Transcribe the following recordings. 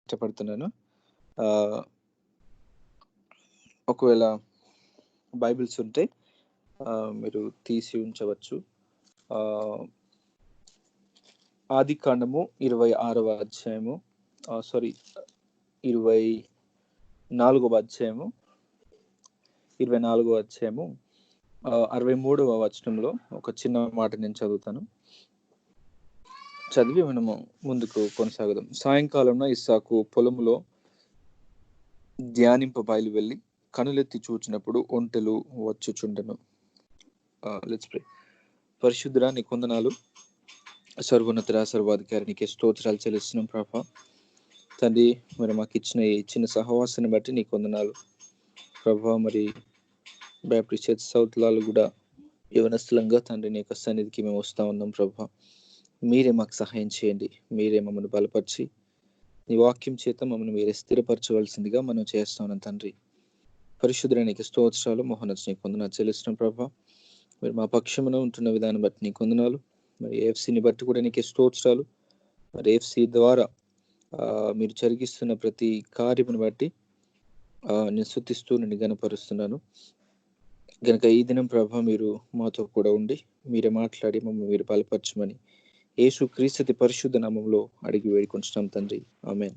ఇష్టపడుతున్నాను. ఆహ్, ఒకవేళ బైబిల్స్ ఉంటే మీరు తీసి ఉంచవచ్చు. ఆదికాండము 26వ అధ్యాయము, 24వ అధ్యాయము, 24వ అధ్యాయము 63వ వచనంలో ఒక చిన్న మాట నేను చదువుతాను. చదివి మనము ముందుకు కొనసాగుదాం. సాయంకాలంలో ఇస్సాకు పొలములో ధ్యానింప బయలు వెళ్ళి కనులెత్తి చూచినప్పుడు ఒంటెలు వచ్చుచుండెను. Let's pray. పరిశుద్ధుడా, నీ కొందనాలు, సర్వోన్నతుడా, సర్వాధికారి, నీకే స్తోత్రాలు చెల్లిస్తున్నాం ప్రభా. తండ్రి, మరి మాకు ఇచ్చిన ఈ చిన్న సహవాసాన్ని బట్టి నీ కొందనాలు ప్రభా. మరి బ్యాప్టిస్ట్ చర్చ్ సౌత్ లాలు కూడా యవనస్తులంగా తండ్రి నీ యొక్క సన్నిధికి మేము వస్తూ ఉన్నాం ప్రభా. మీరే మాకు సహాయం చేయండి, మీరే మమ్మల్ని బలపరిచి నీ వాక్యం చేత మమ్మల్ని మీరే స్థిరపరచవలసిందిగా మనం చేస్తా ఉన్నాం తండ్రి. పరిశుద్ధుడానికి స్తోత్రాలు, మోహనస్ నీ కొందనాలు చెల్లిస్తున్నాం ప్రభా. మీరు మా పక్షమున ఉంటున్న విధానం బట్టి నీ కొందనాలు, మరి ఏఎఫ్సిని బట్టి కూడా నీకే స్తోత్రాలు. మరి ఏఎఫ్సి ద్వారా మీరు జరిగిస్తున్న ప్రతి కార్యమును బట్టి నేను స్తుతిస్తూ నిన్ను గణపరుస్తున్నాను. గనక ఈ దినం ప్రభా మీరు మాతో కూడా ఉండి మీరే మాట్లాడి మమ్మల్ని మీరు బలపరచమని యేసు క్రీస్తు పరిశుద్ధ నామంలో అడిగి వేడుకుంటున్నాం తండ్రి, ఆమేన్.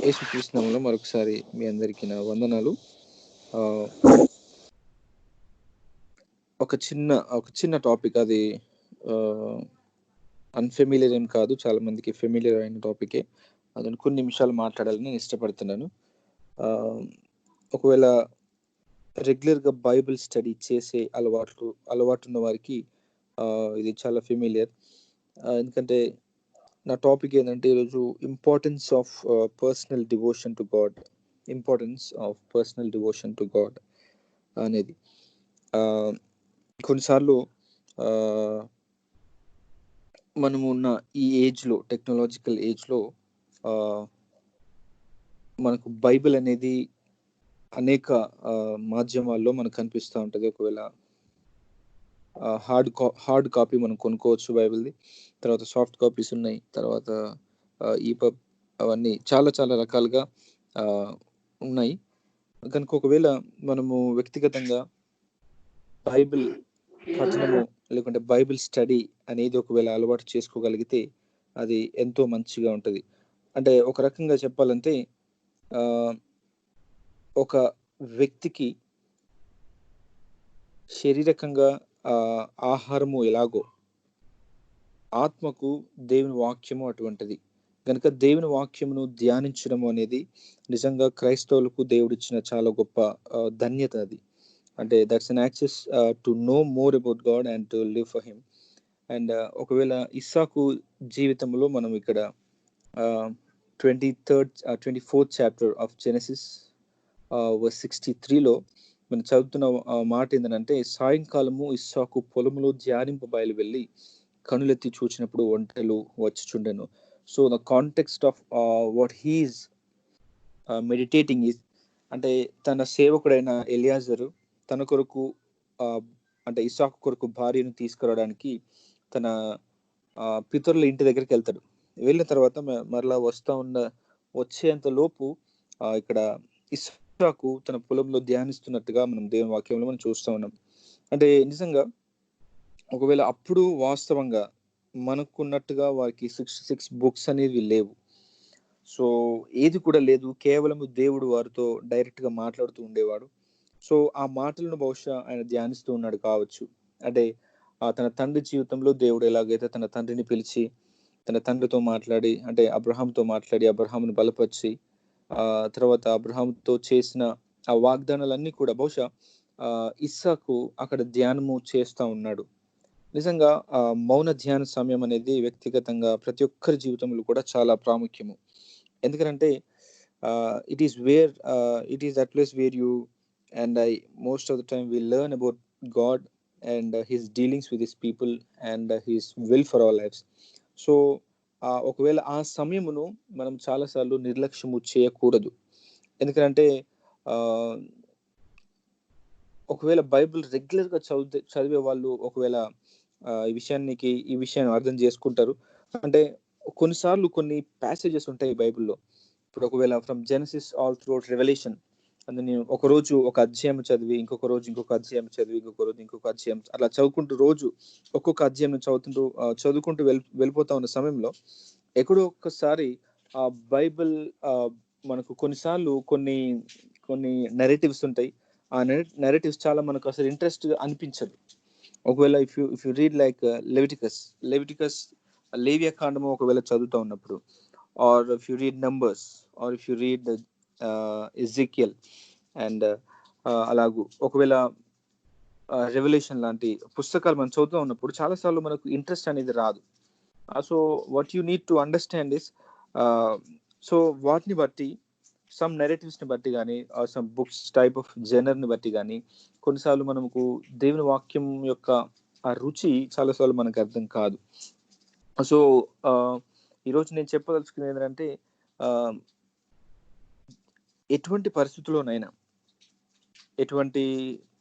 యేసు క్రీస్తు నామంలో మరొకసారి మీ అందరికీ నా వందనాలు. ఒక చిన్న టాపిక్, అది అన్ఫెమిలియర్ ఏం కాదు, చాలా మందికి ఫెమిలియర్ అయిన టాపికే. అదని కొన్ని నిమిషాలు మాట్లాడాలని నేను ఇష్టపడుతున్నాను. ఒకవేళ రెగ్యులర్గా బైబిల్ స్టడీ చేసే అలవాటు ఉన్న వారికి ఇది చాలా ఫెమిలియర్. ఎందుకంటే నా టాపిక్ ఏంటంటే ఈరోజు importance of personal devotion to God అనేది. కొన్నిసార్లు మనము ఉన్న ఈ ఏజ్లో, టెక్నాలజికల్ ఏజ్లో మనకు బైబిల్ అనేది అనేక మాధ్యమాల్లో మనకు కనిపిస్తూ ఉంటుంది. ఒకవేళ హార్డ్ కాపీ మనం కొనుక్కోవచ్చు బైబిల్ది, తర్వాత సాఫ్ట్ కాపీస్ ఉన్నాయి, తర్వాత ఈపబ్, అవన్నీ చాలా చాలా రకాలుగా ఉన్నాయి. కనుక ఒకవేళ మనము వ్యక్తిగతంగా బైబిల్ పఠనము లేకుంటే బైబిల్ స్టడీ అనేది ఒకవేళ అలవాటు చేసుకోగలిగితే అది ఎంతో మంచిగా ఉంటుంది. అంటే ఒక రకంగా చెప్పాలంటే ఒక వ్యక్తికి శారీరకంగా ఆహారము ఎలాగో ఆత్మకు దేవుని వాక్యము అటువంటిది. కనుక దేవుని వాక్యమును ధ్యానించడము అనేది నిజంగా క్రైస్తవులకు దేవుడిచ్చిన చాలా గొప్ప ధన్యత అది. అంటే that's an access to know more about God and to live for him. And ఒకవేళ ఇస్సాకు జీవితంలో మనం ఇక్కడ 24th chapter of Genesis verse 63లో మనం చదువుతున్న మాట ఏంటంటే, సాయంకాలము ఇస్సాకు పొలములో ధ్యానింప బయలు వెళ్ళి కనులెత్తి చూచినప్పుడు ఒంటెలు వచ్చుచుండెను. So the context of what he's meditating is, అంటే తన సేవకుడైన ఎలియాజరు తన కొరకు అంటే ఇస్సాకు కొరకు భార్యను తీసుకురావడానికి తన పితరుల ఇంటి దగ్గరికి వెళ్తాడు. వెళ్ళిన తర్వాత మరలా వచ్చేంత లోపు ఇక్కడ ఇస్సాకు తన పొలంలో ధ్యానిస్తున్నట్టుగా మనం దేవుని వాక్యంలో మనం చూస్తూ ఉన్నాం. అంటే నిజంగా ఒకవేళ అప్పుడు వాస్తవంగా మనకున్నట్టుగా వారికి 66 బుక్స్ అనేవి లేవు. సో ఏది కూడా లేదు, కేవలం దేవుడు వారితో డైరెక్ట్గా మాట్లాడుతూ ఉండేవాడు. సో ఆ మాటలను బహుశా ఆయన ధ్యానిస్తూ ఉన్నాడు కావచ్చు. అంటే తన తండ్రి జీవితంలో దేవుడు ఎలాగైతే తన తండ్రిని పిలిచి తన తండ్రితో మాట్లాడి, అంటే అబ్రహాంతో మాట్లాడి అబ్రహామును బలపరిచి తర్వాత అబ్రహాంతో చేసిన ఆ వాగ్దానాలన్నీ కూడా బహుశా ఇస్సాకు అక్కడ ధ్యానము చేస్తూ ఉన్నాడు. నిజంగా మౌన ధ్యాన సమయం అనేది వ్యక్తిగతంగా ప్రతి ఒక్కరి జీవితంలో కూడా చాలా ప్రాముఖ్యము. ఎందుకంటే it is that place where you and I most of the time we learn about God and his dealings with his people and his will for our lives. So ఒకవేళ ఆ సమయమును మనం చాలాసార్లు నిర్లక్ష్యము చేయకూడదు. ఎందుకంటే ఒకవేళ బైబిల్ రెగ్యులర్గా చదివే వాళ్ళు ఒకవేళ ఈ విషయాన్ని అర్థం చేసుకుంటారు. అంటే కొన్నిసార్లు కొన్ని ప్యాసేజెస్ ఉంటాయి బైబిల్‌లో. ఇప్పుడు ఒకవేళ from Genesis all throughout revolution నేను ఒకరోజు ఒక అధ్యాయం చదివి, ఇంకొక రోజు ఇంకొక అధ్యాయం చదివి, ఇంకొక రోజు ఇంకొక అధ్యాయం అట్లా చదువుకుంటూ రోజు ఒక్కొక్క అధ్యాయం చదువుకుంటూ వెళ్ళిపోతా ఉన్న సమయంలో ఎక్కడో ఒక్కసారి బైబిల్ మనకు కొన్నిసార్లు కొన్ని కొన్ని నెరేటివ్స్ ఉంటాయి. ఆ నెరేటివ్స్ చాలా మనకు అసలు ఇంట్రెస్ట్ అనిపించదు. ఒకవేళ if you read like Leviticus లేవియా కాండము ఒకవేళ చదువుతా ఉన్నప్పుడు, or if you read Numbers, or if you read Ezekiel and అలాగూ ఒకవేళ రెవల్యూషన్ లాంటి పుస్తకాలు మనం చదువుతూ ఉన్నప్పుడు చాలాసార్లు మనకు ఇంట్రెస్ట్ అనేది రాదు. So what you need to understand is, so వాటిని బట్టి సమ్ నెరేటివ్స్ని బట్టి కానీ సమ్ బుక్స్ టైప్ ఆఫ్ జనర్ని బట్టి కానీ కొన్నిసార్లు మనకు దేవుని వాక్యం యొక్క ఆ రుచి చాలాసార్లు మనకు అర్థం కాదు. సో ఈరోజు నేను చెప్పదలుచుకునేది ఏంటంటే, ఎటువంటి పరిస్థితుల్లోనైనా ఎటువంటి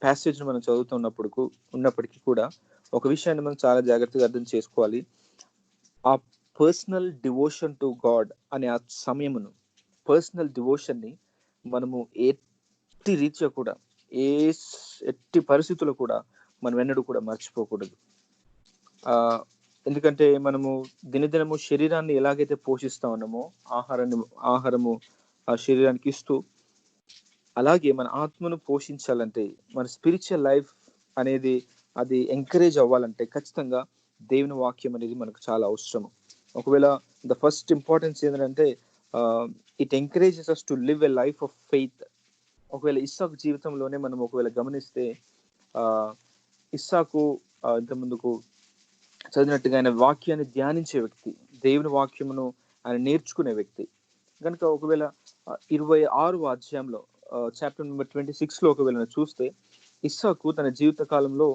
ప్యాసేజ్ని మనం ఉన్నప్పటికీ కూడా ఒక విషయాన్ని మనం చాలా జాగ్రత్తగా అర్థం చేసుకోవాలి. ఆ పర్సనల్ డివోషన్ టు గాడ్ అనే ఆ సమయమును, పర్సనల్ డివోషన్ని మనము ఎట్టి రీత్యా కూడా ఎట్టి పరిస్థితుల్లో కూడా మనం ఎన్నడూ కూడా మర్చిపోకూడదు. ఎందుకంటే మనము దినదినము శరీరాన్ని ఎలాగైతే పోషిస్తా ఉన్నామో, ఆహారము ఆ శరీరానికి ఇస్తూ, అలాగే మన ఆత్మను పోషించాలంటే, మన స్పిరిచువల్ లైఫ్ అనేది అది ఎంకరేజ్ అవ్వాలంటే ఖచ్చితంగా దేవుని వాక్యం అనేది మనకు చాలా అవసరము. ఒకవేళ ద ఫస్ట్ ఇంపార్టెన్స్ ఏంటంటే, it encourages us to live a life of faith. ఒకవేళ ఇస్సాకు జీవితంలోనే మనం ఒకవేళ గమనిస్తే, ఇస్సాకు ఇంత ముందుకు చదివినట్టుగా ఆయన వాక్యాన్ని ధ్యానించే వ్యక్తి, దేవుని వాక్యమును ఆయన నేర్చుకునే వ్యక్తి కనుక ఒకవేళ 26వ అధ్యాయంలో చాప్టర్ నెంబర్ 26లో ఒకవేళ చూస్తే, ఇస్సాకు తన జీవిత కాలంలో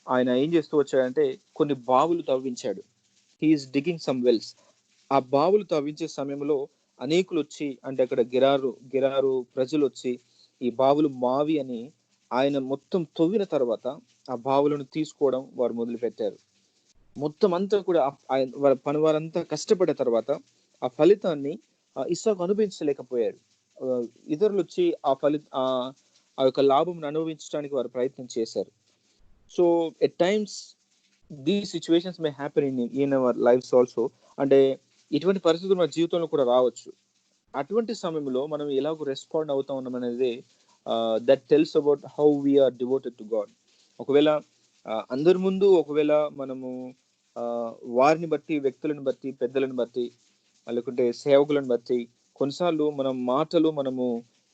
ఆయన ఏం చేస్తూ వచ్చాడంటే కొన్ని బావులు తవ్వించాడు. He's digging some wells. ఆ బావులు తవ్వించే సమయంలో అనేకులు వచ్చి, అంటే అక్కడ గిరారు ప్రజలు వచ్చి ఈ బావులు మావి అని ఆయన మొత్తం తవ్విన తర్వాత ఆ బావులను తీసుకోవడం వారు మొదలు పెట్టారు. మొత్తం అంతా కూడా వారి పని వారంతా కష్టపడిన తర్వాత ఆ ఫలితాన్ని ఇస్సాకు అనుభవించలేకపోయారు. ఇతరులు వచ్చి ఆ యొక్క లాభం అనుభవించడానికి వారు ప్రయత్నం చేశారు. So at times these situations may happen in our lives also. అంటే ఇటువంటి పరిస్థితులు మన జీవితంలో కూడా రావచ్చు. అటువంటి సమయంలో మనం ఎలాగో రెస్పాండ్ అవుతా ఉన్నాం అనేది that tells about how we're devoted to God. ఒకవేళ అందరి ముందు ఒకవేళ మనము వారిని బట్టి, వ్యక్తులను బట్టి, పెద్దలను బట్టి, లేకుంటే సేవకులను బట్టి కొన్నిసార్లు మనము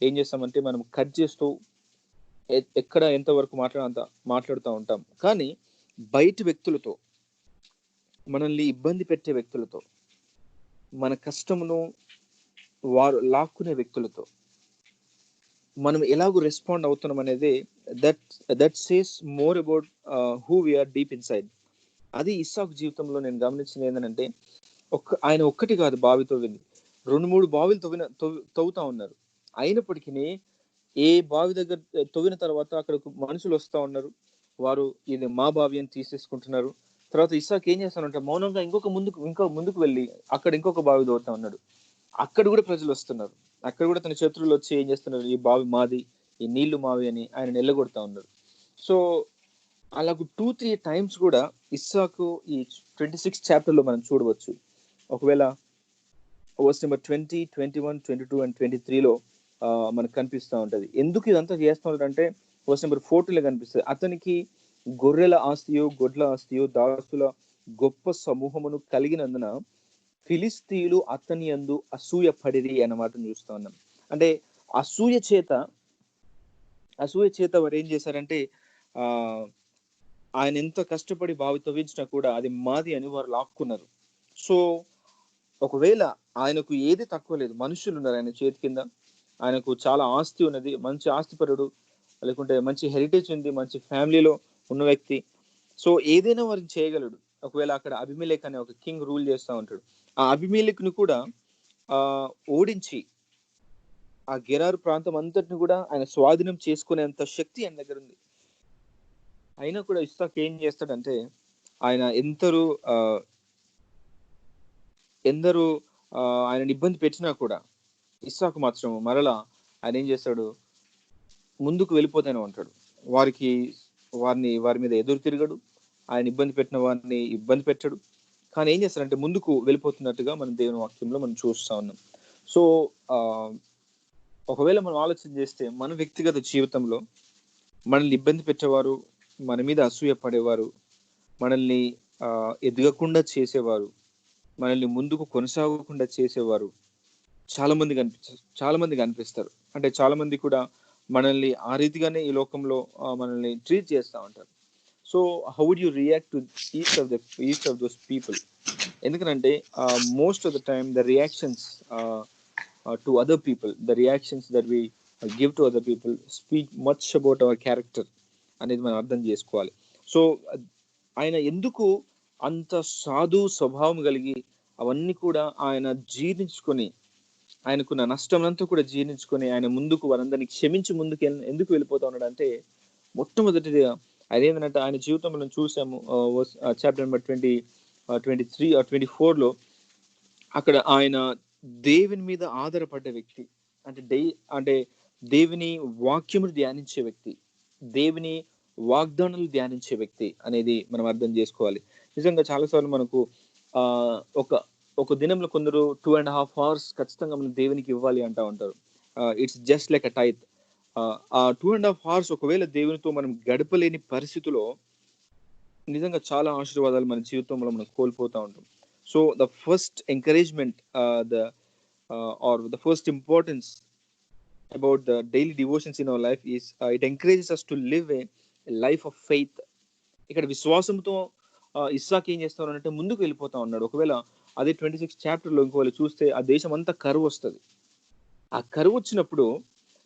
ఏం చేస్తామంటే మనం కట్ చేస్తూ ఎక్కడ ఎంతవరకు మాట్లాడుతూ ఉంటాం. కానీ బయట వ్యక్తులతో, మనల్ని ఇబ్బంది పెట్టే వ్యక్తులతో, మన కష్టమును వారు లాక్కునే వ్యక్తులతో మనం ఎలాగో రెస్పాండ్ అవుతున్నాం అనేది that says more about who we're deep inside. అది ఇస్సాకు జీవితంలో నేను గమనించింది ఏంటంటే, ఆయన ఒక్కటి కాదు బావి తవ్వింది, 2-3 బావిలు తవ్వుతా ఉన్నారు. అయినప్పటికీ ఏ బావి దగ్గర తవ్విన తర్వాత అక్కడ మనుషులు వస్తూ ఉన్నారు, వారు ఇది మా బావి అని తీసేసుకుంటున్నారు. తర్వాత ఇస్సాకు ఏం చేస్తానంటే మౌనంగా ఇంకా ముందుకు వెళ్ళి అక్కడ ఇంకొక బావి తవ్వుతా ఉన్నాడు. అక్కడ కూడా ప్రజలు వస్తున్నారు. అక్కడ కూడా తన శత్రువులు వచ్చి ఏం చేస్తున్నారు, ఈ బావి మాది, ఈ నీళ్లు మావి అని ఆయన నిల్లగొడతా ఉన్నారు. సో అలాగ 2-3 టైమ్స్ కూడా ఇస్సాకు ఈ 26 చాప్టర్లో మనం చూడవచ్చు. ఒకవేళ వర్స్ నెంబర్ 20, 21, 22 and 23లో మనకు కనిపిస్తూ ఉంటది. ఎందుకు ఇదంతా చేస్తూ ఉంటాడంటే వర్స్ నెంబర్ 14లో కనిపిస్తుంది. అతనికి గొర్రెల ఆస్తియో, గొడ్ల ఆస్తియో, దాసుల గొప్ప సమూహమును కలిగినందున ఫిలిస్తీయులు అతని యందు అసూయ పడిరి అన్నమాట చూస్తూ ఉన్నాం. అంటే అసూయ చేత వారు ఏం చేశారంటే ఆయన ఎంత కష్టపడి బావి తవ్వించినా కూడా అది మాది అని వారు లాక్కున్నారు. సో ఒకవేళ ఆయనకు ఏది తక్కువ లేదు, మనుషులు ఉన్నారు ఆయన చేతి కింద, ఆయనకు చాలా ఆస్తి ఉన్నది, మంచి ఆస్తిపరుడు, లేకుంటే మంచి హెరిటేజ్ ఉంది, మంచి ఫ్యామిలీలో ఉన్న వ్యక్తి. సో ఏదైనా వారిని చేయగలడు. ఒకవేళ అక్కడ అబీమెలెకు అనే ఒక కింగ్ రూల్ చేస్తూ ఉంటాడు. ఆ అబీమెలెకును కూడా ఓడించి ఆ గెరారు ప్రాంతం అంతటిని కూడా ఆయన స్వాధీనం చేసుకునేంత శక్తి ఆయన దగ్గర ఉంది. అయినా కూడా ఇస్సాకు ఏం చేస్తాడంటే, ఆయన ఎందరూ ఆయనని ఇబ్బంది పెట్టినా కూడా ఇస్సాకు మాత్రం మరలా ఆయన ఏం చేస్తాడు, ముందుకు వెళ్ళిపోతూనే ఉంటాడు. వారి మీద ఎదురు తిరగడు. ఆయన ఇబ్బంది పెట్టిన వారిని ఇబ్బంది పెట్టడు. కానీ ఏం చేస్తాడంటే ముందుకు వెళ్ళిపోతున్నట్టుగా మనం దేవుని వాక్యంలో మనం చూస్తా ఉన్నాం. సో ఒకవేళ మనం ఆలోచన చేస్తే మన వ్యక్తిగత జీవితంలో మనల్ని ఇబ్బంది పెట్టేవారు, మన మీద అసూయ పడేవారు, మనల్ని ఎదగకుండా చేసేవారు, మనల్ని ముందుకు కొనసాగకుండా చేసేవారు చాలా మంది కనిపిస్తారు. అంటే చాలా మంది కూడా మనల్ని ఆ రీతిగానే ఈ లోకంలో మనల్ని ట్రీట్ చేస్తూ ఉంటారు. So how would you react to each of those people? ఎందుకంటే most of the time the reactions to other people, the reactions that we give to other people speak much about our character అనేది మనం అర్థం చేసుకోవాలి. So ఆయన ఎందుకు అంత సాధు స్వభావం కలిగి అవన్నీ కూడా ఆయన జీర్ణించుకొని, ఆయనకున్న నష్టం అంతా కూడా జీర్ణించుకొని ఆయన ముందుకు వారందరినీ క్షమించి ముందుకు ఎందుకు వెళ్ళిపోతా ఉన్నాడు అంటే, మొట్టమొదటిగా ఆయన ఏంటంటే ఆయన జీవితంలో మనం చూసాము చాప్టర్ నెంబర్ 23 or 24లో అక్కడ ఆయన దేవుని మీద ఆధారపడ్డ వ్యక్తి, అంటే దేవుని వాక్యమును ధ్యానించే వ్యక్తి, దేవుని వాగ్దానాలు ధ్యానించే వ్యక్తి అనేది మనం అర్థం చేసుకోవాలి. నిజంగా చాలాసార్లు మనకు ఒక ఒక దినంలో కొందరు 2.5 hours ఖచ్చితంగా మనం దేవునికి ఇవ్వాలి అంటా ఉంటారు. It's just like a tithe. ఆ 2.5 hours ఒకవేళ దేవునితో మనం గడపలేని పరిస్థితిలో నిజంగా చాలా ఆశీర్వాదాలు మన జీవితంలో మనం కోల్పోతూ ఉంటాం. So the first encouragement or the first importance about the daily devotions in our life is it encourages us to live a life of faith. ఇక్కడ విశ్వాసంతో ఇస్సాకు ఏం చేస్తా ఉన్నాడంటే ముందుకు వెళ్ళిపోతా ఉన్నాడు. ఒకవేళ అదే 26 చాప్టర్లో ఇంకోవేళ చూస్తే ఆ దేశం అంతా కరువు వస్తుంది. ఆ కరువు వచ్చినప్పుడు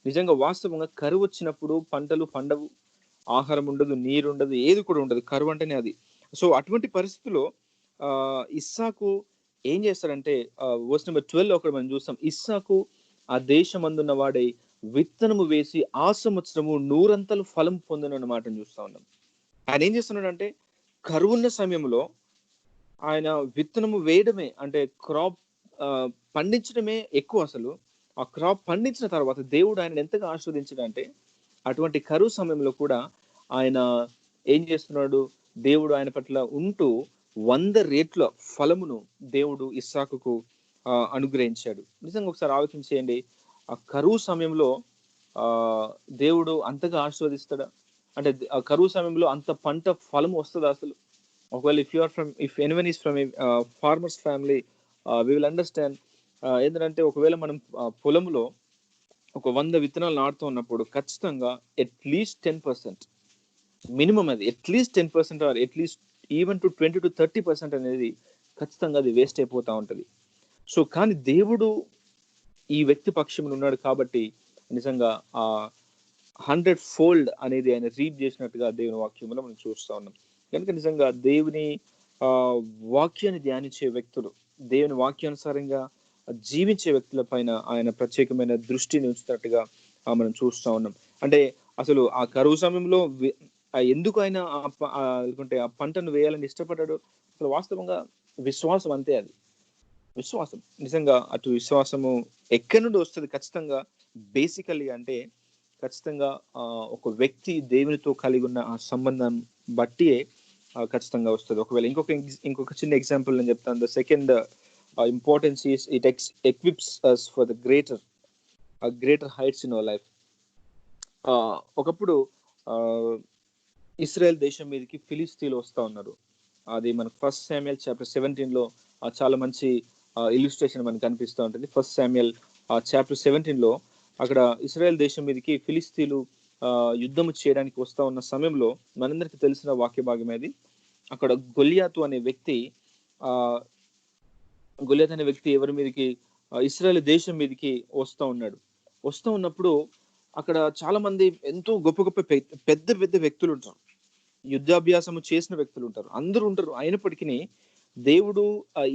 నిజంగా వాస్తవంగా కరువు వచ్చినప్పుడు పంటలు పండవు, ఆహారం ఉండదు, నీరు ఉండదు, ఏది కూడా ఉండదు. కరువు అంటేనే అది. సో అటువంటి పరిస్థితుల్లో ఇస్సాకు ఏం చేస్తాడంటే వర్స్ నెంబర్ 12 ఒకటి మనం చూస్తాం. ఇస్సాకు ఆ దేశమందున్న వాడై విత్తనము వేసి ఆ సంవత్సరము 100 ఫలం పొందిన మాటను చూస్తా ఉన్నాం. ఆయన ఏం చేస్తున్నాడంటే కరువున్న సమయంలో ఆయన విత్తనము వేయడమే, అంటే క్రాప్ పండించడమే ఎక్కువ. అసలు ఆ క్రాప్ పండించిన తర్వాత దేవుడు ఆయన ఎంతగా ఆస్వాదించాడంటే అటువంటి కరువు సమయంలో కూడా ఆయన ఏం చేస్తున్నాడు, దేవుడు ఆయన పట్ల ఉంటూ 100 రేట్ల ఫలమును దేవుడు ఇస్సాకుకు అనుగ్రహించాడు. నిజంగా ఒకసారి ఆలోచించేయండి, ఆ కరువు సమయంలో దేవుడు అంతగా ఆస్వాదిస్తాడా? అంటే ఆ కరువు సమయంలో అంత పంట ఫలం వస్తుందా అసలు? ఒకవేళ if anyone is from farmers family we will understand. ఏంటంటే ఒకవేళ మనం పొలంలో ఒక 100 విత్తనాలు నాటుతూ ఉన్నప్పుడు ఖచ్చితంగా అట్లీస్ట్ 10%, మినిమం అది at least 10% or at least even to 20 to 30% అనేది ఖచ్చితంగా అది వేస్ట్ అయిపోతూ ఉంటుంది. సో కానీ దేవుడు ఈ వ్యక్తి పక్షంలో ఉన్నాడు కాబట్టి నిజంగా ఆ 100-fold అనేది ఆయన రీడ్ చేసినట్టుగా దేవుని వాక్యంలో మనం చూస్తూ ఉన్నాం. కనుక నిజంగా దేవుని వాక్యాన్ని ధ్యానించే వ్యక్తులు, దేవుని వాక్యానుసారంగా జీవించే వ్యక్తుల పైన ఆయన ప్రత్యేకమైన దృష్టిని ఉంచినట్టుగా మనం చూస్తూ ఉన్నాం. అంటే అసలు ఆ కరువు సమయంలో ఎందుకు ఆయన ఆ పంటను వేయాలని ఇష్టపడ్డాడు? అసలు వాస్తవంగా విశ్వాసం అంతే. అది విశ్వాసం. నిజంగా అటు విశ్వాసము ఎక్కడి నుండి వస్తుంది ఖచ్చితంగా బేసికల్లీ అంటే ఖచ్చితంగా ఒక వ్యక్తి దేవునితో కలిగి ఉన్న ఆ సంబంధం బట్టి ఖచ్చితంగా వస్తుంది. ఒకవేళ ఇంకొక చిన్న ఎగ్జాంపుల్ నేను చెప్తాను. The second importance is it ఎక్విప్స్ us for the greater heights in our life. ఒకప్పుడు ఇస్రాయెల్ దేశం మీదకి ఫిలిస్తీన్లు వస్తూ ఉన్నారు. అది మనకు 1 Samuel chapter 17లో చాలా మంచి ఇల్లుస్ట్రేషన్ మనకు కనిపిస్తూ ఉంటుంది. 1 Samuel chapter 17లో అక్కడ ఇస్రాయెల్ దేశం మీదకి ఫిలిస్తీన్లు యుద్ధము చేయడానికి వస్తూ ఉన్న సమయంలో మనందరికి తెలిసిన వాక్య భాగం అది. అక్కడ గొలియాతు అనే వ్యక్తి ఎవరి మీదకి, ఇస్రాయెల్ దేశం మీదకి వస్తూ ఉన్నప్పుడు అక్కడ చాలా మంది ఎంతో గొప్ప పెద్ద వ్యక్తులు ఉంటారు, యుద్ధాభ్యాసము చేసిన వ్యక్తులు ఉంటారు, అందరూ ఉంటారు. అయినప్పటికీ దేవుడు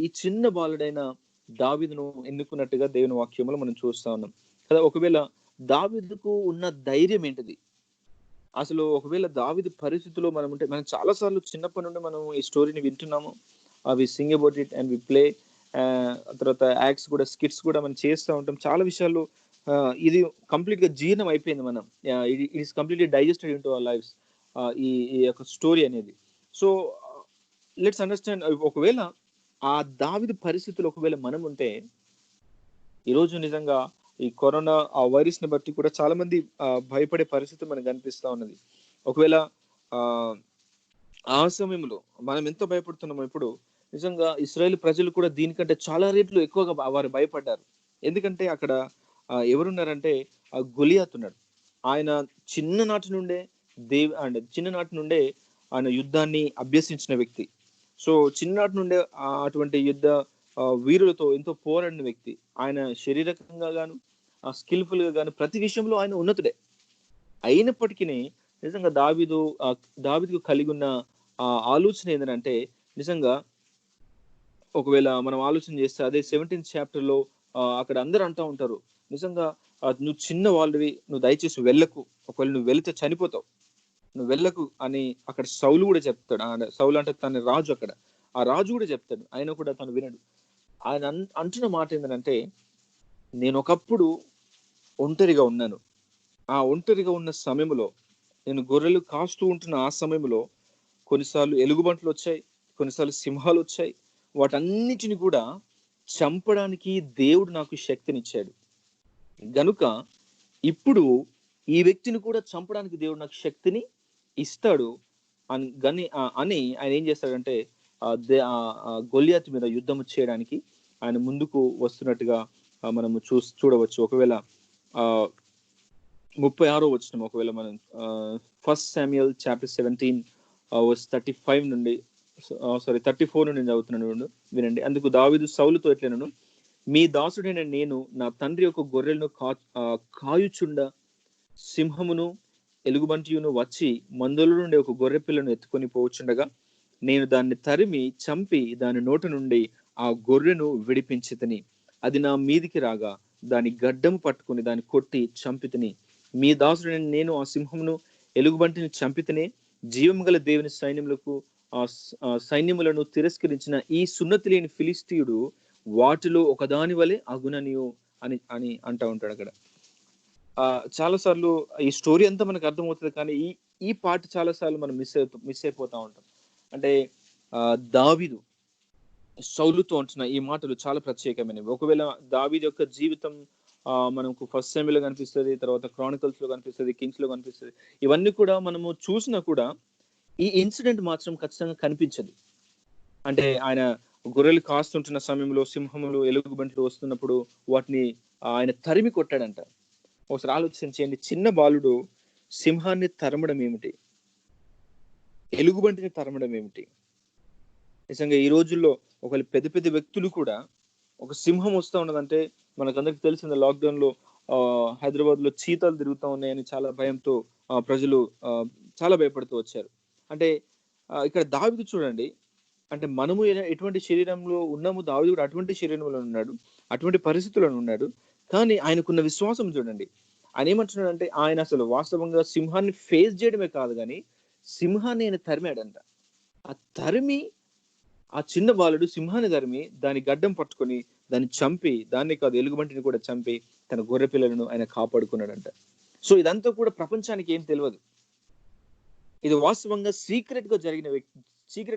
ఈ చిన్న బాలుడైన దావీదును ఎన్నుకున్నట్టుగా దేవుని వాక్యంలో మనం చూస్తా ఉన్నాం కదా. ఒకవేళ దావీదుకు ఉన్న ధైర్యం ఏంటిది? అసలు ఒకవేళ దావీదు పరిస్థితిలో మనం ఉంటే, మనం చాలా సార్లు చిన్నప్పటి నుండి మనం ఈ స్టోరీని వింటున్నాము. We sing about it and we play. తర్వాత యాక్ట్స్ కూడా, స్కిట్స్ కూడా మనం చేస్తా ఉంటాం. చాలా విషయాలు ఇది కంప్లీట్‌గా జీర్ణం అయిపోయింది మనం. It is completely digested into our lives. ఈ ఈ యొక్క స్టోరీ అనేది. So, let's understand. ఒకవేళ ఆ దావీదు పరిస్థితిలో ఒకవేళ మనం ఉంటే, ఈరోజు నిజంగా ఈ కరోనా ఆ వైరస్‌ని బట్టి కూడా చాలా మంది భయపడే పరిస్థితి మనకు కనిపిస్తా ఉన్నది. ఒకవేళ ఆహ్, ఆ సమయంలో మనం ఎంత భయపడుతున్నామో ఇప్పుడు, నిజంగా ఇశ్రాయేల్ ప్రజలు కూడా దీనికంటే చాలా రెట్లు ఎక్కువగా వారు భయపడ్డారు. ఎందుకంటే అక్కడ ఎవరున్నారంటే గొలియాత్ ఉన్నాడు. ఆయన చిన్ననాటి నుండే చిన్ననాటి నుండే ఆయన యుద్ధాన్ని అభ్యసించిన వ్యక్తి. సో, చిన్ననాటి నుండే అటువంటి యుద్ధ వీరులతో ఎంతో పోరాడిన వ్యక్తి. ఆయన శారీరకంగా గాను, స్కిల్‌ఫుల్‌గా గాను ప్రతి విషయంలో ఆయన ఉన్నతుడే. అయినప్పటికిని నిజంగా దావీదుకు కలిగున్న ఆలోచన ఏందనంటే, నిజంగా ఒకవేళ మనం ఆలోచన చేస్తే అదే 17థ్ చాప్టర్‌లో అక్కడ అందరూ అంటా ఉంటారు. నిజంగా "నువ్వు చిన్న వాడివి. నువ్వు దయచేసి వెళ్ళకు. ఒకవేళ నువ్వు వెళితే చనిపోతావు. నువ్వు వెళ్ళకు" అని అక్కడ సౌలు కూడా చెప్తాడు. సౌలు అంటే తన రాజు అక్కడ. ఆ రాజు కూడా చెప్తాడు. అయినా కూడా తను వినడు. ఆయన అంటున్న మాట ఏందనంటే, "నేనొకప్పుడు ఒంటరిగా ఉన్నాను. ఆ ఒంటరిగా ఉన్న సమయంలో, నేను గొర్రెలు కాస్తూ ఉంటున్న ఆ సమయంలో కొన్నిసార్లు ఎలుగుబంట్లొచ్చాయి. కొన్నిసార్లు సింహాలొచ్చాయి. వాటన్నిటిని కూడా చంపడానికి దేవుడు నాకు శక్తినిచ్చాడు. గనుక ఇప్పుడు ఈ వ్యక్తిని కూడా చంపడానికి దేవుడు నాకు శక్తిని ఇస్తాడు" అని ఆయన ఏం చేస్తాడంటే గొల్లియాతు మీద యుద్ధం చేయడానికి ఆయన ముందుకు వస్తున్నట్టుగా మనము చూడవచ్చు. ఒకవేళ 36వ వచనం ఒకవేళ మనం 1 శామ్యూయల్ చాప్టర్ 17 వర్స్ 35 నుండి 34 నుండి చదువుతున్నాను, వినండి. అందుకు దావీదు సౌలుతో ఇట్లనెను, "మీ దాసుడైన నేను నా తండ్రి యొక్క గొర్రెలను కాయుచుండ సింహమును ఎలుగుబంటియును వచ్చి మందలో నుండి ఒక గొర్రె పిల్లను ఎత్తుకొని పోవచ్చుండగా, నేను దాన్ని తరిమి చంపి దాని నోటి నుండి ఆ గొర్రెను విడిపించితిని. అది నా మీదికి రాగా దాని గడ్డము పట్టుకుని దాన్ని కొట్టి చంపితిని. మీ దాసుడైన నేను ఆ సింహమును ఎలుగుబంటిని చంపితినే. జీవము గల దేవుని సైన్యములను తిరస్కరించిన ఈ సున్నతి లేని ఫిలిస్తీయుడు వాటిలో ఒకదాని వలె అగుననియు" అని అని అంటా ఉంటాడు అక్కడ. చాలా సార్లు ఈ స్టోరీ అంతా మనకు అర్థమవుతది. కానీ ఈ ఈ పార్ట్ చాలా సార్లు మనం మిస్ అయిపోతా ఉంటాం. అంటే దావీదు సౌలుతో అంటున్న ఈ మాటలు చాలా ప్రత్యేకమైనవి. ఒకవేళ దావీదు యొక్క జీవితం మనకు ఫస్ట్ సమయంలో కనిపిస్తది. తర్వాత క్రానికల్స్ లో కనిపిస్తది. కింగ్స్ లో కనిపిస్తది. ఇవన్నీ కూడా మనము చూసినా కూడా ఈ ఇన్సిడెంట్ మాత్రం ఖచ్చితంగా కనిపించదు. అంటే ఆయన గొర్రెలు కాస్తుంటున్న సమయంలో సింహములు, ఎలుగుబంట్లు వస్తున్నప్పుడు వాటిని ఆయన తరిమి కొట్టాడంట. ఒకసారి ఆలోచించండి. చిన్న బాలుడు సింహాన్ని తరమడం ఏమిటి? ఎలుగుబంటిని తరమడం ఏమిటి? నిజంగా ఈ రోజుల్లో ఒకవేళ పెద్ద పెద్ద వ్యక్తులు కూడా ఒక సింహం వస్తా ఉన్నదంటే, మనకందరికి తెలిసిందే లాక్‌డౌన్ లో హైదరాబాద్ లో చీతాలు తిరుగుతా ఉన్నాయని చాలా భయంతో ప్రజలు చాలా భయపడుతూ వచ్చారు. అంటే ఇక్కడ దావీదు చూడండి. అంటే మనము ఎటువంటి శరీరంలో ఉన్నామో దావీదు కూడా అటువంటి శరీరంలో ఉన్నాడు. అటువంటి పరిస్థితుల్లో ఉన్నాడు. కానీ ఆయనకున్న విశ్వాసం చూడండి. ఆయన ఏమంటున్నాడంటే, ఆయన అసలు వాస్తవంగా సింహాన్ని ఫేస్ చేయడమే కాదు గానీ, సింహాన్ని ఆయన తరిమాడంట. ఆ తరిమి ఆ చిన్న బాలుడు సింహాన్ని తరిమి దాని గడ్డం పట్టుకొని దాన్ని చంపి, దాన్నే కాదు ఎలుగుబంటిని కూడా చంపి తన గొర్రె పిల్లలను ఆయన కాపాడుకున్నాడంట. సో ఇదంతా కూడా ప్రపంచానికి ఏం తెలవదు. ఇది వాస్తవంగా సీక్రెట్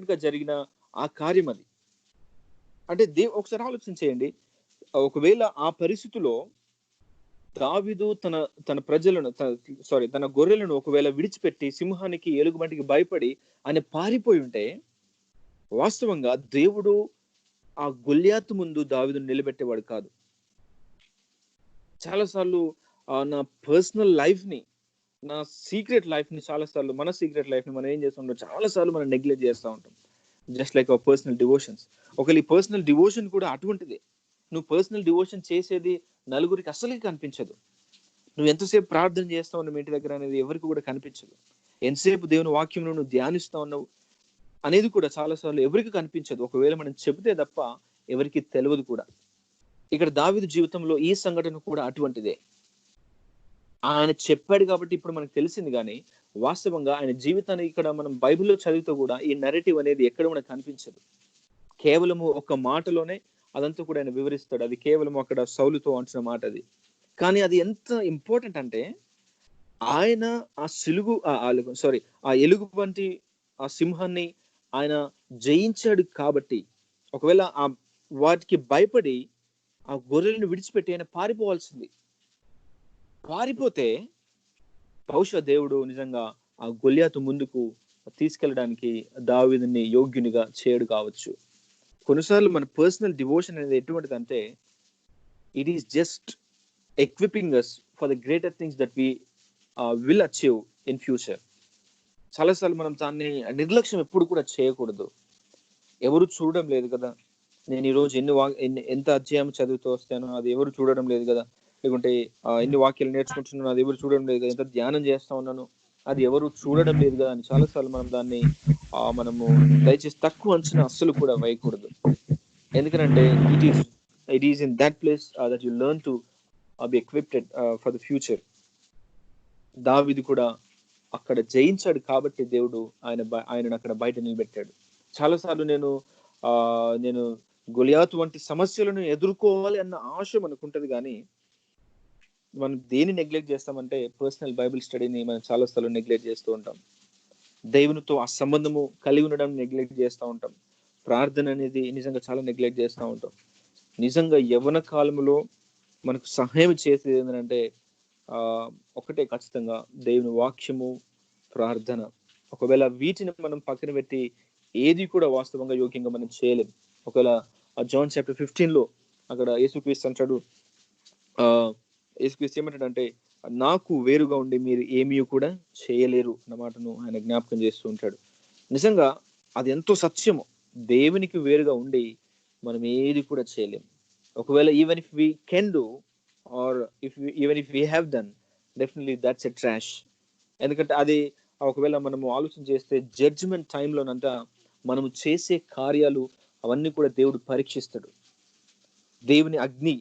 గా జరిగిన ఆ కార్యం అది. అంటే ఒకసారి ఆలోచన చేయండి. ఒకవేళ ఆ పరిస్థితిలో దావీదు తన తన ప్రజలను తన గొర్రెలను ఒకవేళ విడిచిపెట్టి సింహానికి, ఎలుగుబంటికి భయపడి ఆయన పారిపోయి ఉంటే, వాస్తవంగా దేవుడు ఆ గొల్లియాతు ముందు దావీదును నిలబెట్టేవాడు కాదు. చాలా సార్లు నా పర్సనల్ లైఫ్ ని, నా సీక్రెట్ లైఫ్ ని మన సీక్రెట్ లైఫ్ ని మనం ఏం చేస్తుంటాం, చాలా సార్లు మనం నెగ్లెక్ట్ చేస్తూ ఉంటాం. Just like our personal devotions. ఒకవేళ ఈ పర్సనల్ డివోషన్ కూడా అటువంటిదే. నువ్వు పర్సనల్ డివోషన్ చేసేది నలుగురికి అసలుకి కనిపించదు. నువ్వు ఎంతసేపు ప్రార్థన చేస్తా ఉన్నావు ఇంటి దగ్గర అనేది ఎవరికి కూడా కనిపించదు. ఎంతసేపు దేవుని వాక్యం నువ్వు ధ్యానిస్తా ఉన్నావు అనేది కూడా చాలా సార్లు ఎవరికి కనిపించదు. ఒకవేళ మనం చెబితే తప్ప ఎవరికి తెలియదు కూడా. ఇక్కడ దావీదు జీవితంలో ఈ సంఘటన కూడా అటువంటిదే. ఆయన చెప్పాడు కాబట్టి ఇప్పుడు మనకు తెలిసింది. కానీ వాస్తవంగా ఆయన జీవితాన్ని ఇక్కడ మనం బైబిల్లో చదివితే కూడా ఈ నెరేటివ్ అనేది ఎక్కడ మనకు కనిపించదు. కేవలము ఒక మాటలోనే అదంతా కూడా ఆయన వివరిస్తాడు. అది కేవలం అక్కడ సౌలుతో అంటున్న మాట అది. కానీ అది ఎంత ఇంపార్టెంట్ అంటే ఆయన ఆ సిలుగు సారీ ఆ ఎలుగు వంటి ఆ సింహాన్ని ఆయన జయించాడు కాబట్టి, ఒకవేళ వాటికి భయపడి ఆ గొర్రెలను విడిచిపెట్టి ఆయన పారిపోవాల్సింది. పారిపోతే బహుశా దేవుడు నిజంగా ఆ గొల్యాతు ముందుకు తీసుకెళ్ళడానికి దావీదుని యోగ్యునిగా చేయడు కావచ్చు. కొన్నిసార్లు మన పర్సనల్ డివోషన్ అనేది ఎటువంటిదంటే, it is just equipping us for the greater things that we will achieve in future. చాలాసార్లు మనం దాన్ని నిర్లక్ష్యం ఎప్పుడు కూడా చేయకూడదు. ఎవరు చూడడం లేదు కదా, నేను ఈరోజు ఎంత అధ్యాయం చదువుతూ వస్తానో అది ఎవరు చూడడం లేదు కదా, లేకుంటే ఎన్ని వాక్యాలు నేర్చుకుంటున్నాను అది ఎవరు చూడడం లేదు కదా, ఎంత ధ్యానం చేస్తా ఉన్నాను అది ఎవరు చూడడం లేదు కదా అని చాలాసార్లు మనం దాన్ని మనము దయచేసి తక్కువ అంచనా అస్సలు కూడా వేయకూడదు. ఎందుకంటే it is in that place that you learn to be equipped for the future. దావీదు కూడా అక్కడ జయించాడు కాబట్టి దేవుడు ఆయనను అక్కడ బయట నిలబెట్టాడు. చాలాసార్లు నేను గొలియాతు వంటి సమస్యలను ఎదుర్కోవాలి అన్న ఆశ మనకుంటది, కానీ మనం దేని నెగ్లెక్ట్ చేస్తామంటే పర్సనల్ బైబిల్ స్టడీని మనం చాలాసార్లు నెగ్లెక్ట్ చేస్తూ ఉంటాం. దేవునితో ఆ సంబంధము కలిగి ఉండడం నెగ్లెక్ట్ చేస్తూ ఉంటాం. ప్రార్థన అనేది నిజంగా చాలా నెగ్లెక్ట్ చేస్తూ ఉంటాం. నిజంగా యవ్వన కాలంలో మనకు సహాయం చేసేది ఏంటంటే ఒకటే ఖచ్చితంగా దేవుని వాక్యము, ప్రార్థన. ఒకవేళ వీటిని మనం పక్కన పెట్టి ఏది కూడా వాస్తవంగా యోగ్యంగా మనం చేయలేం. ఒకవేళ జాన్ చాప్టర్ 15 అక్కడ యేసుక్రీస్తు అంటాడు, యేసుక్రీస్తు ఏమంటాడంటే, నాకు వేరుగా ఉండి మీరు ఏమీ కూడా చేయలేరు అన్న మాటను ఆయన జ్ఞాపకం చేస్తూ ఉంటాడు. నిజంగా అది ఎంతో సత్యము. దేవునికి వేరుగా ఉండి మనం ఏది కూడా చేయలేం. ఒకవేళ even if we can do or even if we have done, definitely that's a trash. ఎందుకంటే అది ఒకవేళ మనము ఆలోచన చేస్తే జడ్జిమెంట్ టైంలోనంట మనము చేసే కార్యాలు అవన్నీ కూడా దేవుడు పరీక్షిస్తాడు. దేవుని అగ్ని